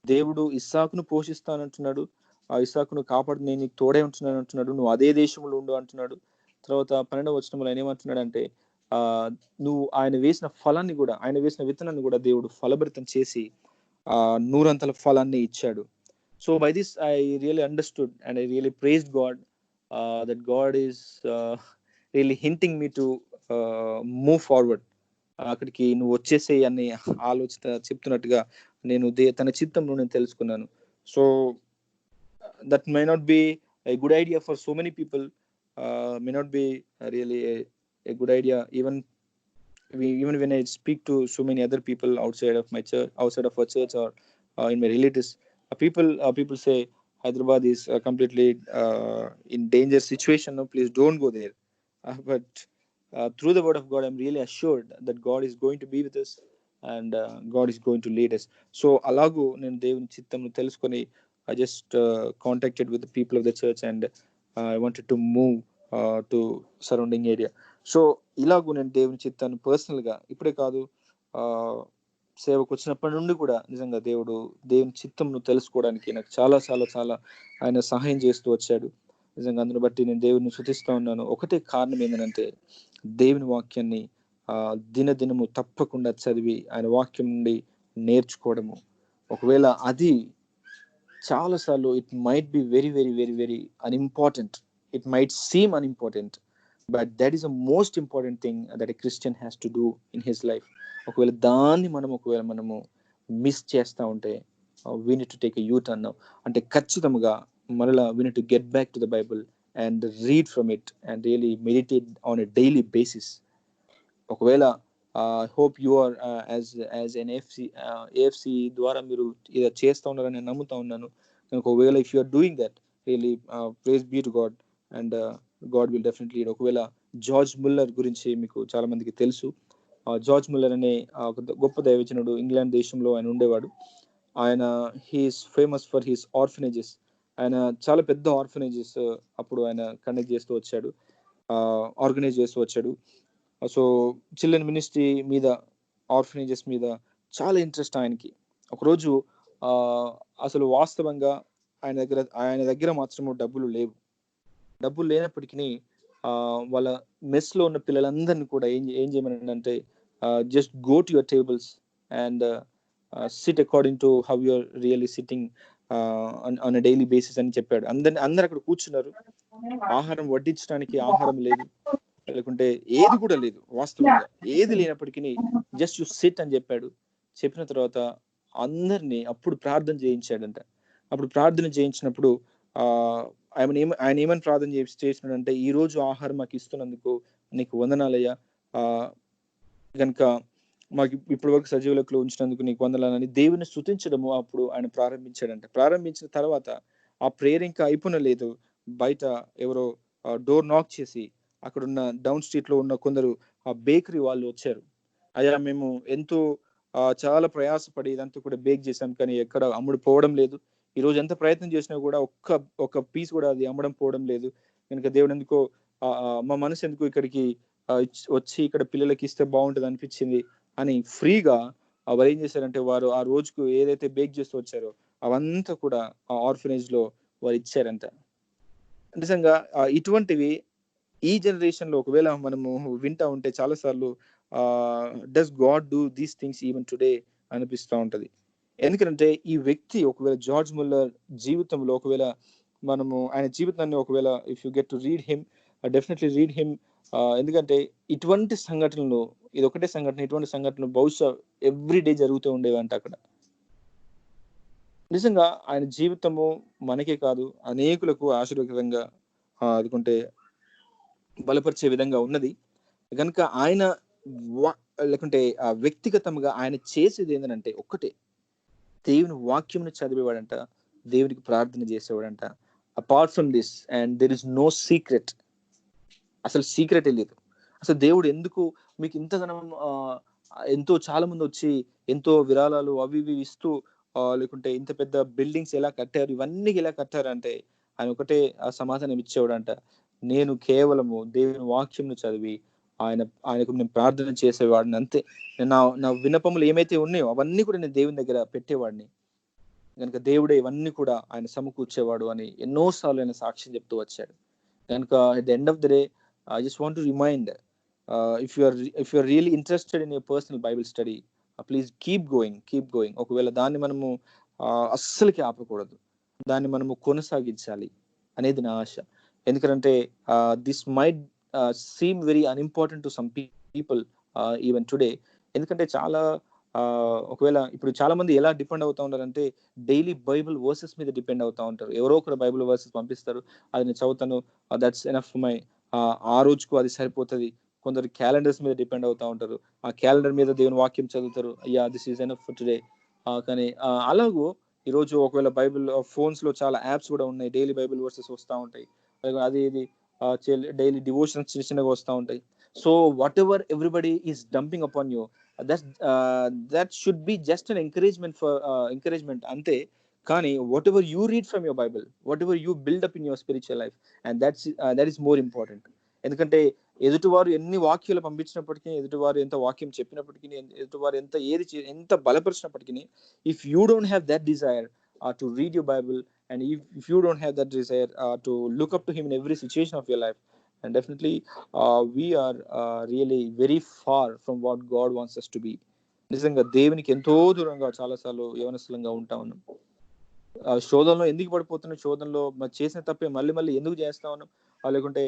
దేవుడు ఇస్సాకును పోషిస్తానంటున్నాడు, ఆ ఇస్సాకును కాపాడు, నేను నీకు తోడే ఉంటున్నాను అంటున్నాడు, నువ్వు అదే దేశంలో ఉండు అంటున్నాడు. తర్వాత 12వ వచనంలో ఆయన ఏమంటున్నాడంటే, నువ్వు ఆయన వేసిన ఫలాన్ని కూడా, ఆయన వేసిన విత్తనాన్ని కూడా దేవుడు ఫలభరితం చేసి 100 ఫలాన్ని ఇచ్చాడు. So by this I really understood and I really praised God that God is really hinting me to move forward. అక్కడికి నువ్వు వచ్చేసేయి అని ఆలోచన చెప్తున్నట్టుగా నేను తన చిత్తంలో నేను తెలుసుకున్నాను. So that may not be a good idea for so many people, may not be really a good idea. Even when I speak to so many other people outside of my church, outside of our church, or in my relatives, people say Hyderabad is completely in danger situation. No, please don't go there. But through the word of God, I'm really assured that God is going to be with us, and God is going to lead us. So అలాగూ నేను దేవుని చిత్తం తెలుసుకొని I just contacted with the people of the church, and I wanted to move to surrounding area. So ఇలాగూ నేను దేవుని చిత్తాన్ని పర్సనల్గా ఇప్పుడే కాదు, ఆ, సేవకు వచ్చినప్పటి నుండి కూడా నిజంగా దేవుని చిత్తంను తెలుసుకోవడానికి నాకు చాలా చాలా చాలా ఆయన సహాయం చేస్తూ వచ్చాడు. నిజంగా అందును బట్టి నేను దేవుడిని శుతిస్తూ ఉన్నాను. ఒకటే కారణం ఏంటంటే దేవుని వాక్యాన్ని దినదినము తప్పకుండా చదివి ఆయన వాక్యం నుండి నేర్చుకోవడము. ఒకవేళ అది చాలాసార్లు it might be very very very very unimportant, it might seem unimportant, but that is the most important thing that a Christian has to do in his life. ఒకవేళ దాన్ని మనము మిస్ చేస్తూ ఉంటే we need to take a you turn. అంటే ఖచ్చితంగా మరలా we need to get back to the Bible and read from it and really meditate on a daily basis. ఒకవేళ hope you are as an AFC ద్వారా మీరు ఇలా చేస్తూ ఉన్నారని నేను నమ్ముతా ఉన్నాను. ఒకవేళ if you are doing that, really praise be to God, and God will definitely. ఒకవేళ జార్జ్ ముల్లర్ గురించి మీకు చాలా మందికి తెలుసు. జార్జ్ ముల్లర్ అనే ఒక గొప్ప దైవజనుడు, ఇంగ్లాండ్ దేశంలో ఆయన ఉండేవాడు. ఆయన he's famous for his orphanages. ఆయన చాలా పెద్ద ఆర్ఫనేజెస్ అప్పుడు ఆయన కండక్ట్ చేస్తూ వచ్చాడు, ఆర్గనైజ్ చేస్తూ వచ్చాడు. సో చిల్డ్రన్ మినిస్ట్రీ మీద, ఆర్ఫనేజెస్ మీద చాలా ఇంట్రెస్ట్ ఆయనకి. ఒకరోజు అసలు వాస్తవంగా ఆయన దగ్గర మాత్రము డబ్బులు లేనప్పటికీ వాళ్ళ మెస్లో ఉన్న పిల్లలందరినీ కూడా ఏం చేయమని అంటే, just go to your tables and sit according to how you're really sitting on a daily basis అని చెప్పాడు. అందరు అక్కడ కూర్చున్నారు. ఆహారం వడ్డించడానికి ఆహారం లేదు, లేకుంటే ఏది కూడా లేదు. వాస్తవంగా ఏది లేనప్పటికీ జస్ట్ యు సిట్ అని చెప్పాడు. చెప్పిన తర్వాత అందరినీ అప్పుడు ప్రార్థన చేయించాడంట. అప్పుడు ప్రార్థన చేయించినప్పుడు ఆయన ఏమని ప్రార్థన చేసినాడంటే, ఈ రోజు ఆహారం మాకు ఇస్తున్నందుకు నీకు వందనాలయ్యా, కనుక మాకు ఇప్పటి వరకు సజీవులకు ఉంచినందుకు నీకు వందనాలని దేవుని స్తుతించడము అప్పుడు ఆయన ప్రారంభించాడంట. ప్రారంభించిన తర్వాత ఆ ప్రేయర్ ఇంకా అయిపోనలేదు, బయట ఎవరో డోర్ నాక్ చేసి అక్కడున్న డౌన్ స్ట్రీట్ లో ఉన్న కొందరు ఆ బేకరీ వాళ్ళు వచ్చారు. అయ్యా, మేము ఎంతో చాలా ప్రయాసపడి ఇదంతా కూడా బేక్ చేశాం, కానీ ఎక్కడ అమ్ముడు పోవడం లేదు. ఈ రోజు ఎంత ప్రయత్నం చేసినా కూడా ఒక్క పీస్ కూడా అది అమ్మడం పోవడం లేదు. కనుక దేవుడు ఎందుకో మా మనసు ఎందుకు ఇక్కడికి వచ్చి ఇక్కడ పిల్లలకి ఇస్తే బాగుంటుంది అనిపించింది అని ఫ్రీగా వారు ఏం చేశారంటే, వారు ఆ రోజుకు ఏదైతే బేక్ చేస్తూ వచ్చారో అవంతా కూడా ఆ ఆర్ఫనేజ్ లో వారు ఇచ్చారంట. నిజంగా ఇటువంటివి ఈ జనరేషన్ లో ఒకవేళ మనము వింటా ఉంటే చాలాసార్లు does God do these things even today అనిపిస్తూ ఉంటది. ఎందుకంటే ఈ వ్యక్తి ఒకవేళ జార్జ్ ముల్లర్ జీవితంలో ఒకవేళ మనము ఆయన జీవితాన్ని ఒకవేళ if you get to read him, definitely read him. ఎందుకంటే ఇటువంటి సంఘటనలు, ఇది ఒకటే సంఘటన, ఇటువంటి సంఘటనలు బహుశా ఎవ్రీడే జరుగుతూ ఉండేవంట అక్కడ. నిజంగా ఆయన జీవితము మనకే కాదు అనేకులకు ఆశీర్వాదంగా అనుకుంటే బలపరిచే విధంగా ఉన్నది. కనుక ఆయన లేకుంటే వ్యక్తిగతంగా ఆయన చేసేది ఏంటంటే ఒక్కటే, దేవుని వాక్యంను చదివేవాడంట, దేవునికి ప్రార్థన చేసేవాడంట. Apart from this and there is no secret. అసలు సీక్రెటే లేదు. అసలు దేవుడు ఎందుకు మీకు ఇంతగానం ఎంతో చాలా మంది వచ్చి ఎంతో విరాళాలు అవి ఇవి ఇస్తూ లేకుంటే ఇంత పెద్ద బిల్డింగ్స్ ఎలా కట్టారు, ఇవన్నీ ఎలా కట్టారంటే ఆయన ఒకటే సమాధానం ఇచ్చేవాడంట, నేను కేవలము దేవుని వాక్యంను చదివి ఆయనకు నేను ప్రార్థన చేసేవాడిని అంతే. నా విన్నపములు ఏమైతే ఉన్నాయో అవన్నీ కూడా నేను దేవుని దగ్గర పెట్టేవాడిని. కనుక దేవుడే ఇవన్నీ కూడా ఆయన సమకూర్చేవాడు అని ఎన్నోసార్లు ఆయన సాక్ష్యం చెప్తూ వచ్చాడు. కనుక at the end of the day, I just want to remind, if you are really interested in your personal Bible study, please keep going. ఒకవేళ దాన్ని మనము అస్సలకి ఆపకూడదు, దాన్ని మనము కొనసాగించాలి అనేది నా ఆశ. ఎందుకంటే this might seem very unimportant to some people even today. ఎందుకంటే చాలా ఒకవేళ ఇప్పుడు చాలా మంది ఎలా డిపెండ్ అవుతా ఉంటారంటే డైలీ బైబిల్ వర్సెస్ మీద డిపెండ్ అవుతా ఉంటారు. ఎవరో ఒకరు బైబిల్ వర్సెస్ పంపిస్తారు, అది నేను చదువుతాను, దట్స్ ఎనఫ్ మై, ఆ రోజుకు అది సరిపోతుంది. కొందరు క్యాలెండర్స్ మీద డిపెండ్ అవుతా ఉంటారు, ఆ క్యాలెండర్ మీద దేవుని వాక్యం చదువుతారు, అయ్యా this is enough for today. కానీ అలాగూ ఈరోజు ఒకవేళ బైబిల్ ఫోన్స్ లో చాలా యాప్స్ కూడా ఉన్నాయి, డైలీ బైబిల్ వర్సెస్ వస్తూ ఉంటాయి, అది ఇది డైలీ డివోషన్స్ చిన్న చిన్నగా వస్తూ ఉంటాయి. So what ever everybody is dumping upon you, that should be just an encouragement అంతే. కానీ what ever you read from your Bible, what ever you build up in your spiritual life, and that is more important. ఎందుకంటే ఎదుటివారు ఎన్ని వాక్యాలు పంపించినప్పటికీ, ఎదుటివారు ఎంత వాక్యం చెప్పినప్పటికీ, ఎదుటివారు ఎంత బలపరిచినప్పటికీ, if you don't have that desire to read your Bible, and if you don't have that desire to look up to him in every situation of your life, and definitely we are really very far from what God wants us to be. నిజంగా దేవునికి ఎంతో దూరంగా చాలాసార్లు యవనస్తులంగా ఉంటా ఉన్నాం. శోధనలో ఎందుకు పడిపోతున్నాం, శోధనలో చేసిన తప్పే మళ్ళీ మళ్ళీ ఎందుకు చేస్తా ఉన్నాం, లేకుంటే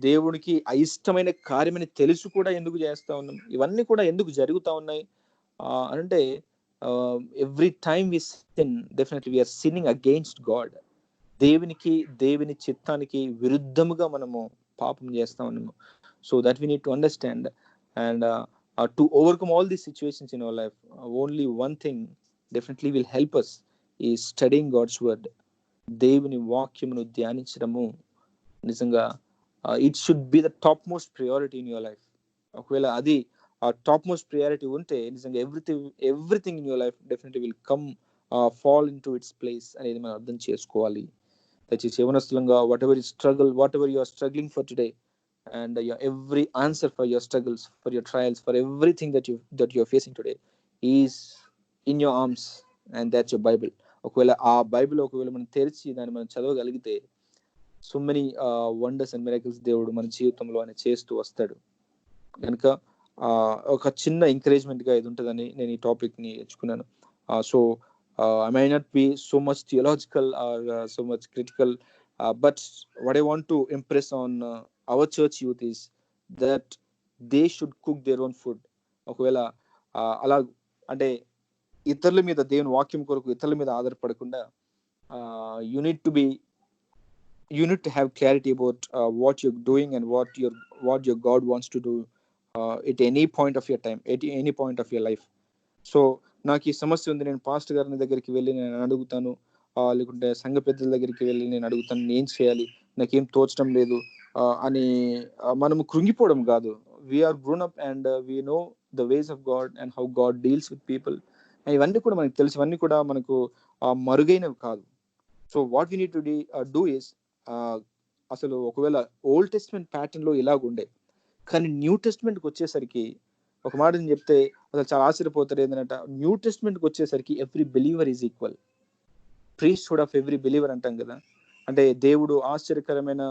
దేవునికి అయిష్టమైన కార్యమని తెలుసు కూడా ఎందుకు చేస్తా ఉన్నాం, ఇవన్నీ కూడా ఎందుకు జరుగుతా ఉన్నాయి అంటే every time we sin, definitely we're sinning against God. దేవుని చిత్తానికి విరుద్ధముగా మనము పాపం చేస్తా ఉన్నాము. So that we need to understand, and to overcome all these situations in our life, only one thing definitely will help us ఈ studying God's word. దేవుని వాక్యమును ధ్యానించడము నిజంగా it should be the top most priority in your life. ఒకవేళ అది ఆ top most priority ఉంటే నిజంగా everything in your life definitely will come fall into its place అనేది మనం అర్థం చేసుకోవాలి. దయచేసి యవనస్తులంగా whatever you are struggling for today, and your every answer for your struggles, for your trials, for everything that you are facing today is in your arms, and that's your Bible. ఒకవేళ ఆ Bible ఒకవేళ మనం తెరిచి దాన్ని మనం చదవగలిగితే so many wonders and miracles దేవుడు మన జీవితంలో ఆయన చేస్తూ వస్తాడు. కనుక ఒక చిన్న ఎంకరేజ్మెంట్ గా ఇది ఉంటుందని నేను ఈ టాపిక్ ని ఎంచుకున్నాను. So I may not be so much theological or so much critical, but what I want to impress on our church youth is that they should cook their own food. ఒకవేళ అలా అంటే ఇతరుల మీద, దేవుని వాక్యం కొరకు ఇతరుల మీద ఆధారపడకుండా you need to have clarity about what you're doing and what your God wants to do at any point of your time, at any point of your life. So నాకు ఈ సమస్య ఉంది, నేను పాస్టర్ గారి దగ్గరికి వెళ్ళి నేను అడుగుతాను, లేకుంటే సంఘ పెద్దల దగ్గరికి వెళ్ళి నేను అడుగుతాను, నేను చేయాలి, నాకేం తోచడం లేదు అని మనము కృంగిపోవడం కాదు. We're grown up and we know the ways of God and how God deals with people. ఇవన్నీ కూడా మనకు తెలుసు, ఇవన్నీ కూడా మనకు మరుగైనవి కాదు. So what we need to do is, అసలు ఒకవేళ ఓల్డ్ టెస్ట్మెంట్ ప్యాటర్న్ లో ఇలాగుండే, కానీ న్యూ టెస్ట్మెంట్కి వచ్చేసరికి ఒక మాట నేను చెప్తే అసలు చాలా ఆశ్చర్యపోతారు. ఏంటంటే న్యూ టెస్ట్మెంట్కి వచ్చేసరికి every believer is equal, priesthood of every believer అంటాం కదా. అంటే దేవుడు ఆశ్చర్యకరమైన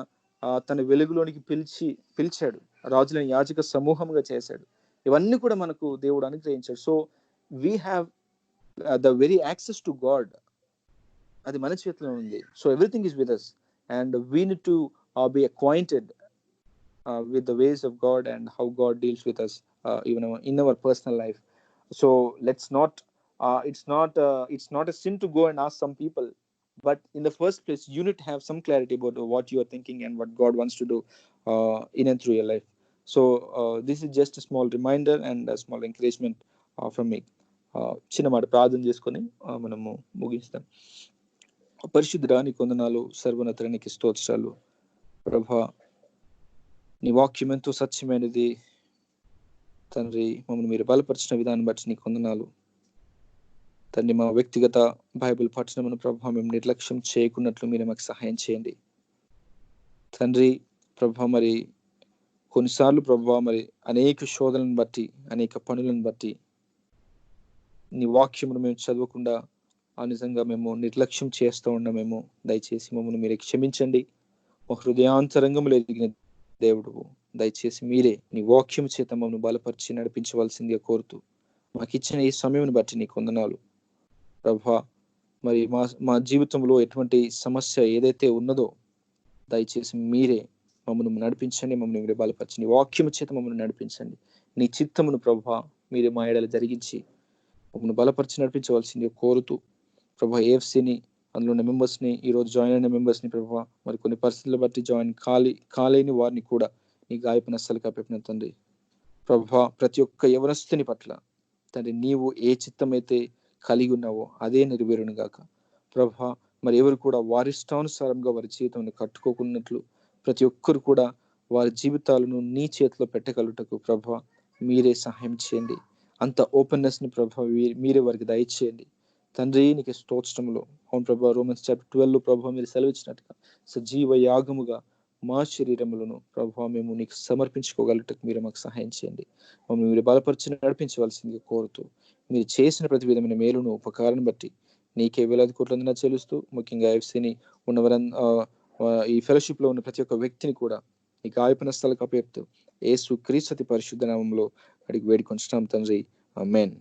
తన వెలుగులోనికి పిలిచాడు, రాజులను యాజక సమూహంగా చేశాడు, ఇవన్నీ కూడా మనకు దేవుడు అనుగ్రహించాడు. So we have the very access to God, అది మన చేతిలో ఉంది. So everything is with us and we need to be acquainted with the ways of God and how God deals with us even in our personal life. So let's not it's not a sin to go and ask some people, but in the first place you need to have some clarity about what you are thinking and what God wants to do in and through your life. So this is just a small reminder and a small encouragement from me. చిన్న మాట ప్రార్థన చేసుకొని మనము ముగిస్తాం. పరిశుద్ధుడా నీకు వందనాలు, సర్వోన్నతుడా నీకు స్తోత్రాలు. ప్రభువా నీ వాక్యం ఎంతో సత్యమైనది తండ్రి, మమ్మల్ని మీరు బలపరిచిన విధానం బట్టి నీకు వందనాలు తండ్రి. మా వ్యక్తిగత బైబిల్ పఠనమును ప్రభావ మేము నిర్లక్ష్యం చేయకున్నట్లు మీరు మాకు సహాయం చేయండి తండ్రి. ప్రభావ మరి కొన్నిసార్లు ప్రభావ మరి అనేక శోధనలను బట్టి, అనేక పనులను బట్టి నీ వాక్యమును మేము చదవకుండా నిజంగా మేము నిర్లక్ష్యం చేస్తూ ఉన్నామేమో. దయచేసి మమ్మల్ని మీరు క్షమించండి. మా హృదయాంతరంగంలో ఎదిగిన దేవుడు దయచేసి మీరే నీ వాక్యం చేత మమ్మల్ని బలపరిచి నడిపించవలసిందిగా కోరుతూ మాకు ఇచ్చిన ఈ సమయం బట్టి నీకు వందనాలు ప్రభా. మరి మా జీవితంలో ఎటువంటి సమస్య ఏదైతే ఉన్నదో దయచేసి మీరే మమ్మల్ని నడిపించండి, మమ్మల్ని మీరే బలపరిచి నీ వాక్యం చేత మమ్మల్ని నడిపించండి. నీ చిత్తమును ప్రభా మీరే మా ఏడల జరిగించి మమ్మల్ని బలపరిచి నడిపించవలసింది కోరుతూ ప్రభా ఏఎఫ్సిని అందులో ఉన్న మెంబర్స్ని, ఈరోజు జాయిన్ అయిన మెంబర్స్ని ప్రభా మరి కొన్ని పరిస్థితులు బట్టి జాయిన్ కాలేని వారిని కూడా నీ గాయపు నష్టాలు కప్పిన తండ్రి ప్రభా ప్రతి ఒక్క యవనస్తుని పట్ల తండ్రి నీవు ఏ చిత్తమైతే కలిగి ఉన్నావో అదే నెరవేరును గాక ప్రభా. మరి ఎవరు కూడా వారి ఇష్టానుసారంగా వారి జీవితాన్ని కట్టుకోకున్నట్లు ప్రతి ఒక్కరు కూడా వారి జీవితాలను నీ చేతిలో పెట్టగలుగుటకు ప్రభా మీరే సహాయం చేయండి. అంత ఓపెన్నెస్ని ప్రభా మీరే వారికి దయచేయండి తండ్రి. నీకు స్తోత్రములో అవును ప్రభా. రోమన్స్ చాప్టర్ 12 ప్రభా మీరు సెలవిచ్చినట్టుగా సజీవ యాగముగా మా శరీరములను ప్రభా మేము నీకు సమర్పించుకోగలుగుటకు మీరు మాకు సహాయం చేయండి. మమ్మల్ని మీరు బలపరిచి నడిపించవలసిందిగా కోరుతూ మీరు చేసిన ప్రతి విధమైన మేలును ఉపకారాన్ని బట్టి నీకే వేలాది కోట్లందున చెల్లిస్తూ ముఖ్యంగా ఎఫ్సిని ఉన్నవరం ఈ ఫెలోషిప్ లో ఉన్న ప్రతి ఒక్క వ్యక్తిని కూడా ఈ గాయపు నష్టాలకు అప్పచెప్తూ యేసు క్రీస్తు పరిశుద్ధ నామంలో అడిగి వేడుకొంచున్నాం తండ్రి. ఆమేన్.